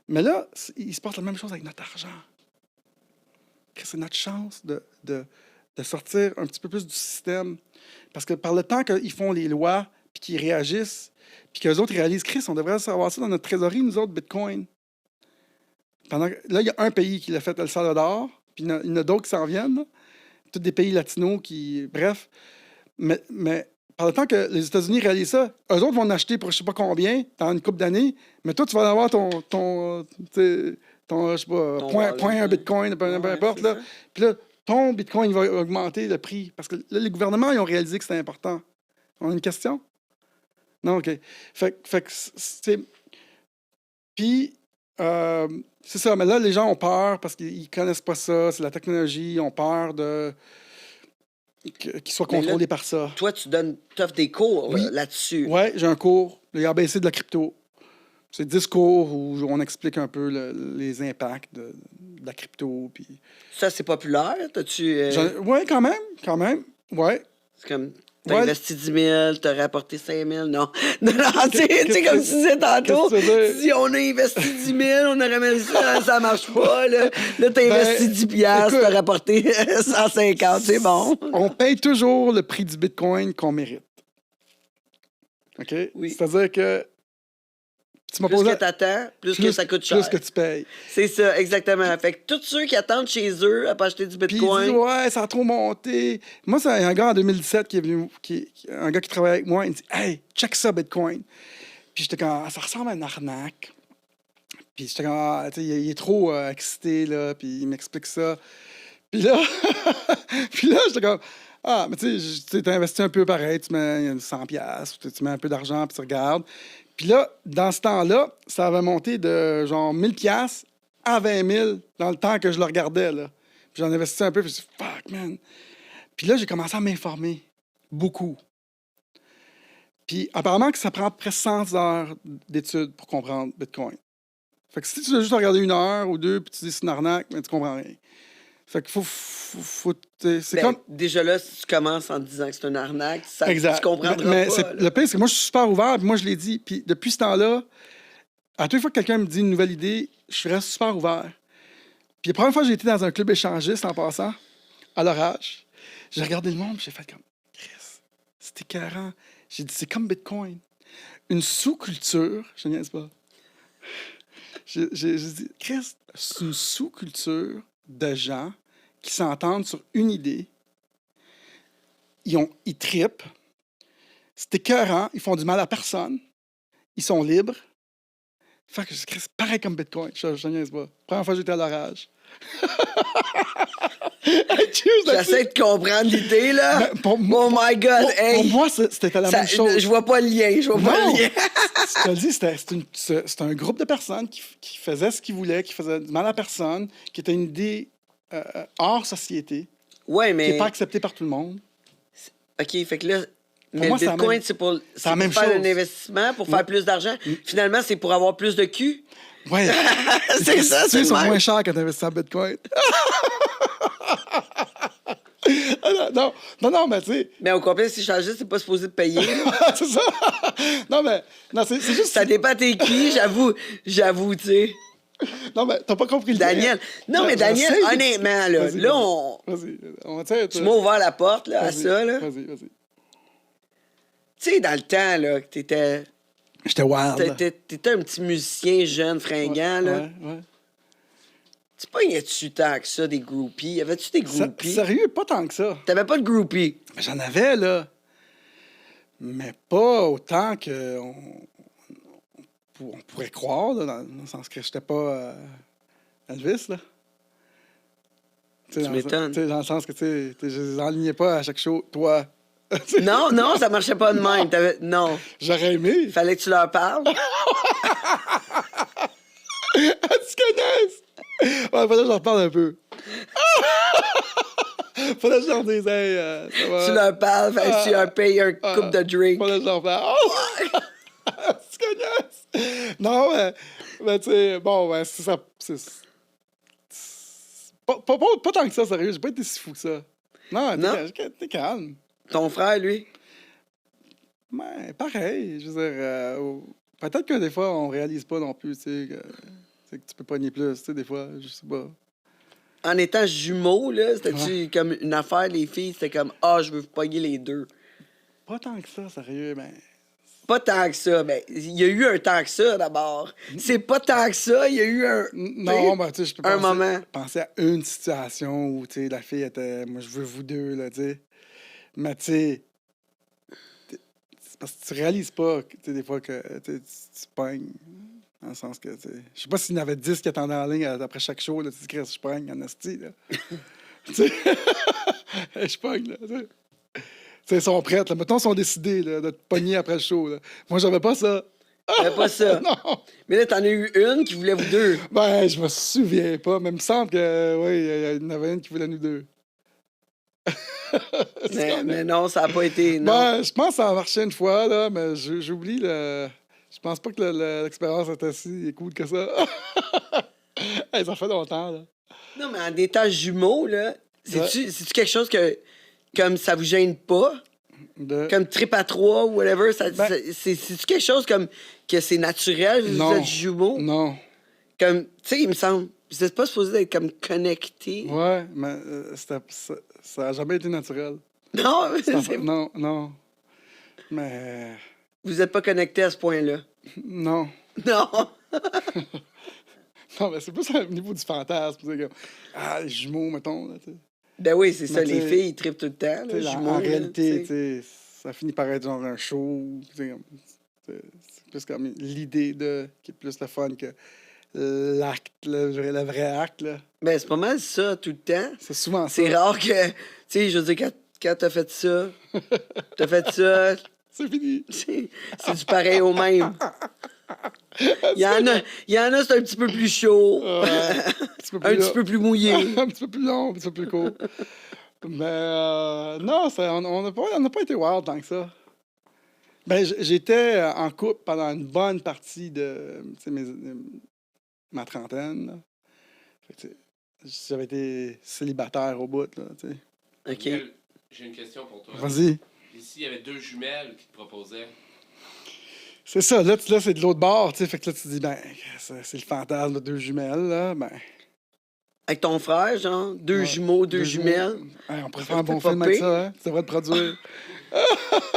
Mais là, il se passe la même chose avec notre argent. C'est notre chance de sortir un petit peu plus du système. Parce que par le temps qu'ils font les lois, puis qu'ils réagissent, puis qu'eux autres réalisent, Chris, on devrait savoir ça dans notre trésorerie, nous autres, Bitcoin. Là, il y a un pays qui l'a fait, El Salvador, puis il y en a d'autres qui s'en viennent. Là. Tous des pays latinos qui... Bref. Mais par le temps que les États-Unis réalisent ça, eux autres vont en acheter pour je sais pas combien, dans une couple d'années, mais toi, tu vas avoir ton je sais pas, point un Bitcoin, peu importe. Là. Puis là, ton Bitcoin il va augmenter le prix. Parce que là, les gouvernements, ils ont réalisé que c'était important. On a une question? Non, OK. Fait que c'est... Puis, c'est ça. Mais là, les gens ont peur parce qu'ils connaissent pas ça. C'est la technologie. Ils ont peur qu'ils soient Mais là, contrôlés par ça. Toi, t'offres des cours Oui. là-dessus. Ouais, j'ai un cours, le ABC de la crypto. C'est 10 cours où on explique un peu les impacts de la crypto. Puis... Ça, c'est populaire? T'as-tu... Ouais, quand même. Ouais. C'est comme... T'as Ouais. investi 10 000, t'as rapporté 5 000. Non, non, tu sais, Qu'est-ce comme que- tu disais tantôt, qu'est-ce que tu veux dire? si on a investi 10 000, on aurait mis ça marche pas. Là, t'as investi 10 piastres, écoute, t'as rapporté 150, c'est bon. On paye toujours le prix du Bitcoin qu'on mérite. OK? Oui. C'est-à-dire que tu m'as Plus posé que t'attends, plus que ça coûte cher. plus que tu payes. C'est ça, exactement. Fait que tous ceux qui attendent chez eux à pas acheter du Puis ils Bitcoin... disent, ouais, ça a trop monté. Moi, c'est un gars en 2017 qui est venu, un gars qui travaille avec moi, il me dit, hey, check ça, Bitcoin. Puis j'étais comme, ah, ça ressemble à une arnaque. Puis j'étais comme, ah, tu sais, il est trop excité, là, puis il m'explique ça. Puis là, j'étais comme, ah, mais tu sais, t'as investi un peu pareil, tu mets 100 piastres, tu mets un peu d'argent, puis tu regardes. Puis là, dans ce temps-là, ça avait monté de genre 1000 piastres à 20 000 dans le temps que je le regardais, là. Puis j'en investissais un peu, puis je me suis dit, fuck, man. Puis là, j'ai commencé à m'informer. Beaucoup. Puis apparemment que ça prend presque 100 heures d'études pour comprendre Bitcoin. Fait que si tu veux juste regarder 1 heure ou 2, puis tu dis c'est une arnaque, mais tu comprends rien. Fait qu'il faut c'est Ben, comme... déjà là, si tu commences en te disant que c'est une arnaque, ça, Exact. tu comprendras Mais pas. le pire, c'est que moi, je suis super ouvert, puis moi, je l'ai dit. Puis depuis ce temps-là, à toutes les fois que quelqu'un me dit une nouvelle idée, je reste super ouvert. Puis la première fois que j'ai été dans un club échangiste en passant, à leur âge, j'ai regardé le monde, puis j'ai fait comme, Chris, c'était écœurant. J'ai dit, c'est comme Bitcoin. Une sous-culture, je niaise pas. J'ai dit, Chris, c'est une sous-culture de gens qui s'entendent sur une idée. Ils trippent. C'est écœurant. Ils font du mal à personne. Ils sont libres. Fait que c'est pareil comme Bitcoin. Je niaise pas. Première fois que j'étais à leur âge. J'essaie de comprendre l'idée, là. Mais pour moi- Oh my God, hey! Pour moi, c'était la même chose. Je vois pas le lien, je vois pas Non! le lien. Je te le dis, c'était un groupe de personnes qui faisaient ce qu'ils voulaient, qui faisaient du mal à personne, qui était une idée hors société, Ouais, qui mais... n'est pas acceptée par tout le monde. OK, fait que là... Mais moi, le c'est la Bitcoin, même- c'est pour la même faire chose. un investissement, pour faire plus d'argent. Finalement, c'est pour avoir plus de cul. Ouais. C'est ça, c'est Ils le sont même. moins chers quand tu investis en Bitcoin. non, mais tu sais, Mais au complet, si je change, c'est pas supposé de payer. c'est ça. Non, c'est juste. Ça dépend t'es qui, j'avoue, tu sais. Non, mais t'as pas compris le Daniel. lien. Non, mais Daniel, J'essaie de- honnêtement, là, Vas-y, là, on... Vas-y. Tu m'as ouvert la porte, là, à Vas-y, ça, là. Vas-y. Tu sais, dans le temps, là, que t'étais... J'étais wild. là. T'étais un petit musicien jeune, fringant, là. Ouais. Tu pognais-tu tant que ça des groupies? Y avait-tu des groupies? Sérieux, pas tant que ça. T'avais pas de groupies? Mais j'en avais, là. Mais pas autant que on pourrait croire, là, dans le sens que j'étais pas Elvis, là. Tu m'étonnes. Dans le sens que, tu sais, je les enlignais pas à chaque show. Toi, Non, ça marchait pas de même. Non. j'aurais aimé. Fallait que tu leur parles. Ah, tu connais? Ouais, faudrait que j'en reparle un peu. Faudrait que j'en dise, hey, ça va. Tu leur parles, fait que tu leur payes un coupe de drink. Faudrait que j'en reparle. Oh! Tu connais? Non, mais tu sais, bon, ouais, c'est ça. Pas tant que ça, sérieux. J'ai pas été si fou que ça. Non, Non? t'es calme. Ton frère, lui? Ouais, pareil. Je veux dire, peut-être que des fois, on réalise pas non plus, tu sais, que tu peux pogner plus, tu sais, des fois, je sais pas. En étant jumeaux, là, c'était-tu comme une affaire, les filles? C'était comme, je veux pogner les deux. Pas tant que ça, sérieux, mais... Pas tant que ça, mais il y a eu un temps que ça, d'abord. C'est pas tant que ça, il y a eu un... Non, ben, tu sais, je peux un moment. penser à une situation où, tu sais, la fille était... Moi, je veux vous deux, là, tu sais. Mais, tu sais... C'est parce que tu réalises pas, tu sais, des fois, que tu pognes. Dans le sens que, tu sais... Je sais pas s'il y en avait 10 qui attendaient en ligne après chaque show, là, tu dis, Chris, je pogne en esti, là. Tu sais... Je pogne, là, tu sais. sais, ils sont prêts. Là. Mettons, ils sont décidés là, de te pogner après le show. Là. Moi, j'avais pas ça. T'avais pas ça. Non. Mais là, t'en as eu une qui voulait vous deux. Ben, je me souviens pas, mais il me semble que, oui, il y en avait une qui voulait nous deux. Mais non, ça a pas été. Non. Ben, je pense que ça a marché une fois, là, mais j'oublie le. Je pense pas que l'expérience était si cool que ça. Hey, ça fait longtemps, là. Non, mais en étant jumeaux, là, Ouais. c'est-tu quelque chose que, comme ça vous gêne pas? De- Comme trip à trois ou whatever? Ben- C'est-tu quelque chose comme que c'est naturel, vous Non. êtes jumeaux? Non. Comme, tu sais, il me semble, vous êtes pas supposé être comme connectés. Ouais, mais ça a jamais été naturel. Non, Non, non. Mais. vous êtes pas connectés à ce point-là. Non. Non. Non, mais c'est plus au niveau du fantasme. C'est comme. Ah, les jumeaux, mettons, là, tu sais. Ben oui, c'est ça, Mais les t'sais- filles, ils trippent tout le temps. Tu sais, Là, en jumeaux, là, réalité, tu sais. tu sais, ça finit par être genre un show. Tu sais, comme- c'est plus comme l'idée de qui est plus le fun que l'acte, le vrai acte. Là. Ben, c'est pas mal ça, tout le temps. C'est souvent ça. C'est rare que, tu sais, je veux dire, quand t'as fait ça, C'est fini. c'est du pareil au même. Il y en a, c'est un petit peu plus chaud, Un petit peu un plus petit long. peu plus mouillé. Un petit peu plus long, un petit peu plus court. Mais non, on n'a pas été wild tant que ça. Ben, j'étais en couple pendant une bonne partie de tu sais, ma trentaine. Là. Fait que, tu sais, j'avais été célibataire au bout. Là, tu sais. OK. Miguel, j'ai une question pour toi. Vas-y. Ici, il y avait deux jumelles qui te proposaient. C'est ça, là, c'est de l'autre bord. Tu sais, fait que là, tu te dis, ben, c'est le fantasme de deux jumelles. Là, ben, Avec ton frère, genre, deux ouais, jumeaux, deux jumelles. Hey, on pourrait faire un bon pas film avec pire. ça. Hein? Tu devrais te produire.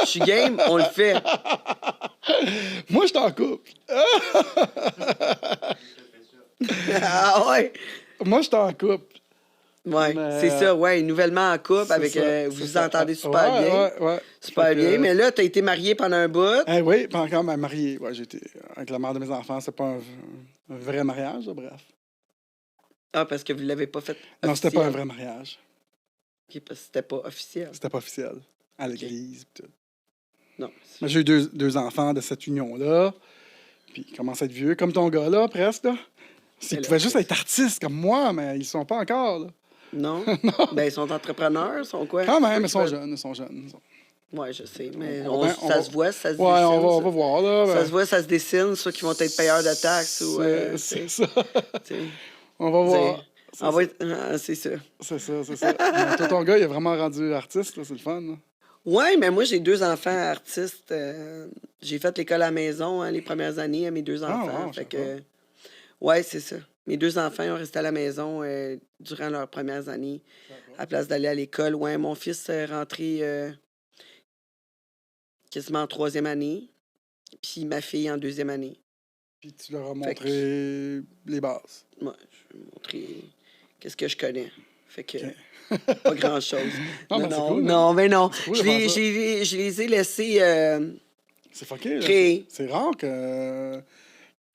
Je suis game, on le fait. Moi, je t'en couple. Ah ouais? Moi, je t'en couple. Ouais, Mais, c'est ça, ouais, nouvellement en couple, C'est avec, ça, vous c'est vous ça. entendez super Ouais, bien. Ouais. Super Fait que, bien, mais là, t'as été marié pendant un bout. Oui, pas encore marié. Ouais, j'étais avec la mère de mes enfants. C'est pas un vrai mariage, là, bref. Ah, parce que vous l'avez pas fait Non, c'était pas un officiel. vrai mariage. OK, parce que c'était pas officiel. C'était pas officiel. À l'église, pis tout. Non. Mais j'ai eu deux enfants de cette union-là. Puis ils commencent à être vieux, comme ton gars, là, presque, là. Ils Mais là, pouvaient juste être artistes comme moi, mais ils sont pas encore, là. Non? Ben, ils sont entrepreneurs, ils sont quoi? Quand même, Eux ils qui sont veulent- jeunes, ils sont jeunes. Ouais, je sais, mais On va- on ça va- se voit, ça se Ouais, dessine. on ça. va voir, là. Ça ben, se voit, ça se dessine, ceux qui vont être payeurs de taxes ou... c'est ça. tu sais, On va voir. c'est- on va être- ah, c'est ça. C'est ça. Mais toi, ton gars, il est vraiment rendu artiste, là, c'est le fun. Là. Ouais, mais moi, j'ai deux enfants artistes. J'ai fait l'école à la maison les premières années à mes deux enfants. wow, je fait sais que... Ouais, c'est ça. Mes deux enfants ils ont resté à la maison durant leurs premières années. À la place d'aller à l'école. Ouais, mon fils est rentré quasiment en troisième année. Puis ma fille en deuxième année. Puis tu leur as Fait montré les bases. Ouais, je vais vous montrer qu'est-ce que je connais. Fait que OK. pas grand-chose. Non, non, mais c'est non, cool, non, mais non. C'est cool Je de faire ça. je les ai laissés C'est fucké. Là. créer. C'est rare que.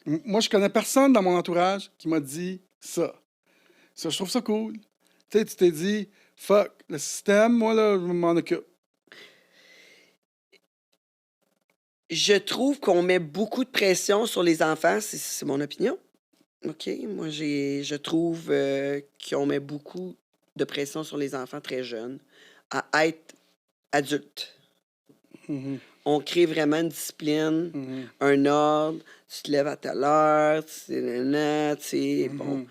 Moi, je connais personne dans mon entourage qui m'a dit ça. Ça, je trouve ça cool. Tu sais, tu t'es dit, fuck, le système, moi, là, je m'en occupe. Je trouve qu'on met beaucoup de pression sur les enfants. C'est mon opinion. OK? Moi, je trouve qu'on met beaucoup de pression sur les enfants très jeunes à être adultes. Mhm, On crée vraiment une discipline, mhm, un ordre. Tu te lèves à telle heure, tu sais, bon. mhm.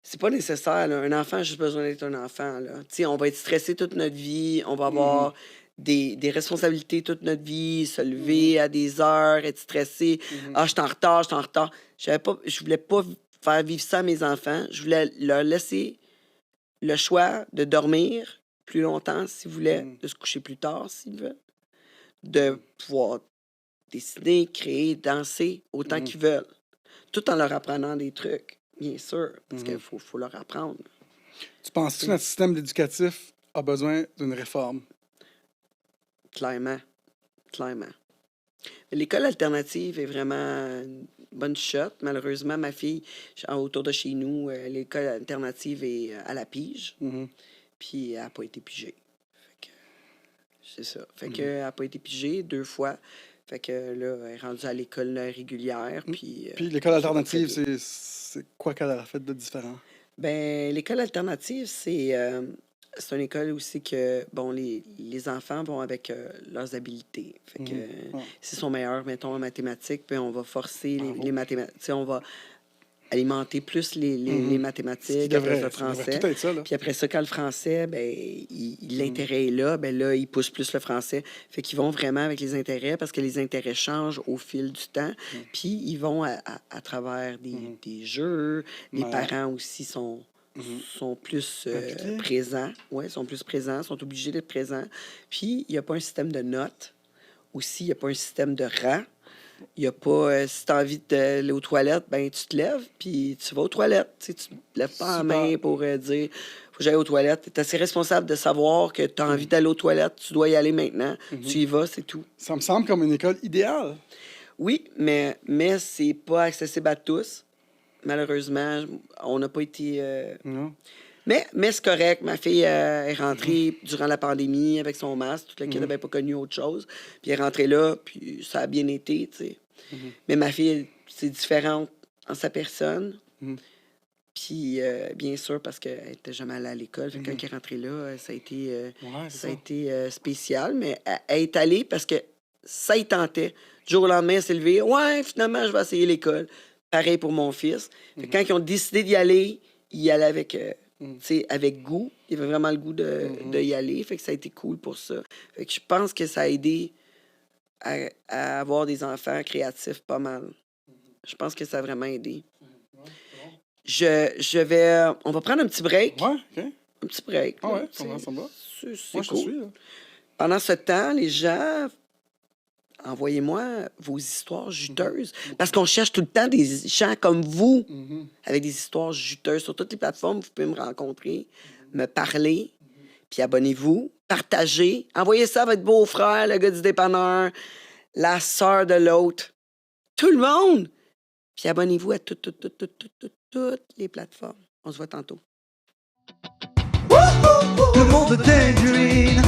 C'est pas nécessaire, là. Un enfant a juste besoin d'être un enfant, là. Tu sais, on va être stressé toute notre vie, on va avoir des responsabilités toute notre vie, se lever à des heures, être stressé. Ah, je suis en retard, je suis en retard. Je voulais pas faire vivre ça à mes enfants. Je voulais leur laisser le choix de dormir plus longtemps s'ils voulaient, de se coucher plus tard s'ils veulent, de pouvoir dessiner, créer, danser autant qu'ils veulent, tout en leur apprenant des trucs, bien sûr, parce qu'il faut leur apprendre. Tu penses-tu que notre système éducatif a besoin d'une réforme? Clairement. Clairement. L'école alternative est vraiment une bonne shot. Malheureusement, ma fille, autour de chez nous, l'école alternative est à la pige. Mhm. Puis elle n'a pas été pigée. Fait que C'est ça. Fait qu'elle n'a pas été pigée 2 fois. Fait que là, elle est rendue à l'école régulière. Puis l'école ça va très alternative, bien. c'est quoi qu'elle a fait de différent? Ben, l'école alternative, c'est une école aussi que, bon, les enfants vont avec leurs habiletés. Fait que Ah, s'ils sont meilleurs, mettons, en mathématiques, puis on va forcer bravo. les mathématiques. Tu sais, on va alimenter plus les Ce qui mathématiques, après le devrait français. tout être ça, là. Puis après ça, quand le français, ben, l'intérêt est là, ben là, ils poussent plus le français. Fait qu'ils vont vraiment avec les intérêts parce que les intérêts changent au fil du temps. Puis ils vont à travers des jeux. Les Ouais. parents aussi sont plus Impliqués. présents. Oui, sont plus présents, sont obligés d'être présents. Puis il n'y a pas un système de notes. Aussi, il n'y a pas un système de rang. Il n'y a pas, si tu as envie d'aller aux toilettes, ben tu te lèves, puis tu vas aux toilettes. Tu ne te lèves pas la main pour dire faut que j'aille aux toilettes. Tu es assez responsable de savoir que tu as envie d'aller aux toilettes, tu dois y aller maintenant. Tu y vas, c'est tout. Ça me semble comme une école idéale. Oui, mais c'est pas accessible à tous. Malheureusement, on n'a pas été. Non. Mais c'est correct. Ma fille est rentrée durant la pandémie avec son masque. Toute la kid n'avait pas connu autre chose. Puis elle est rentrée là, puis ça a bien été, tu sais. Mais ma fille, c'est différente en sa personne. Puis, bien sûr, parce qu'elle n'était jamais allée à l'école. Fait que quand elle est rentrée là, ça a été, Ouais, c'est ça a ça. été spécial. Mais elle est allée parce que ça y tentait. Du jour au lendemain, elle s'est levée. Ouais, finalement, je vais essayer l'école. Pareil pour mon fils. Fait que quand ils ont décidé d'y aller, ils y allaient avec, tu sais, avec goût. Il avait vraiment le goût de y aller. Fait que ça a été cool pour ça. Fait que je pense que ça a aidé à avoir des enfants créatifs pas mal. Je pense que ça a vraiment aidé. On va prendre un petit break. Ouais, OK. Un petit break. Ah là, ouais, tu sais. comment ça va? C'est Moi, je te cool. suis, là. Pendant ce temps, les gens, envoyez-moi vos histoires juteuses. Parce qu'on cherche tout le temps des gens comme vous, avec des histoires juteuses. Sur toutes les plateformes, vous pouvez me rencontrer, me parler, puis abonnez-vous, partagez. Envoyez ça à votre beau-frère, le gars du dépanneur, la sœur de l'autre. Tout le monde! Puis abonnez-vous à toutes les plateformes. On se voit tantôt. Le monde de Tangerine.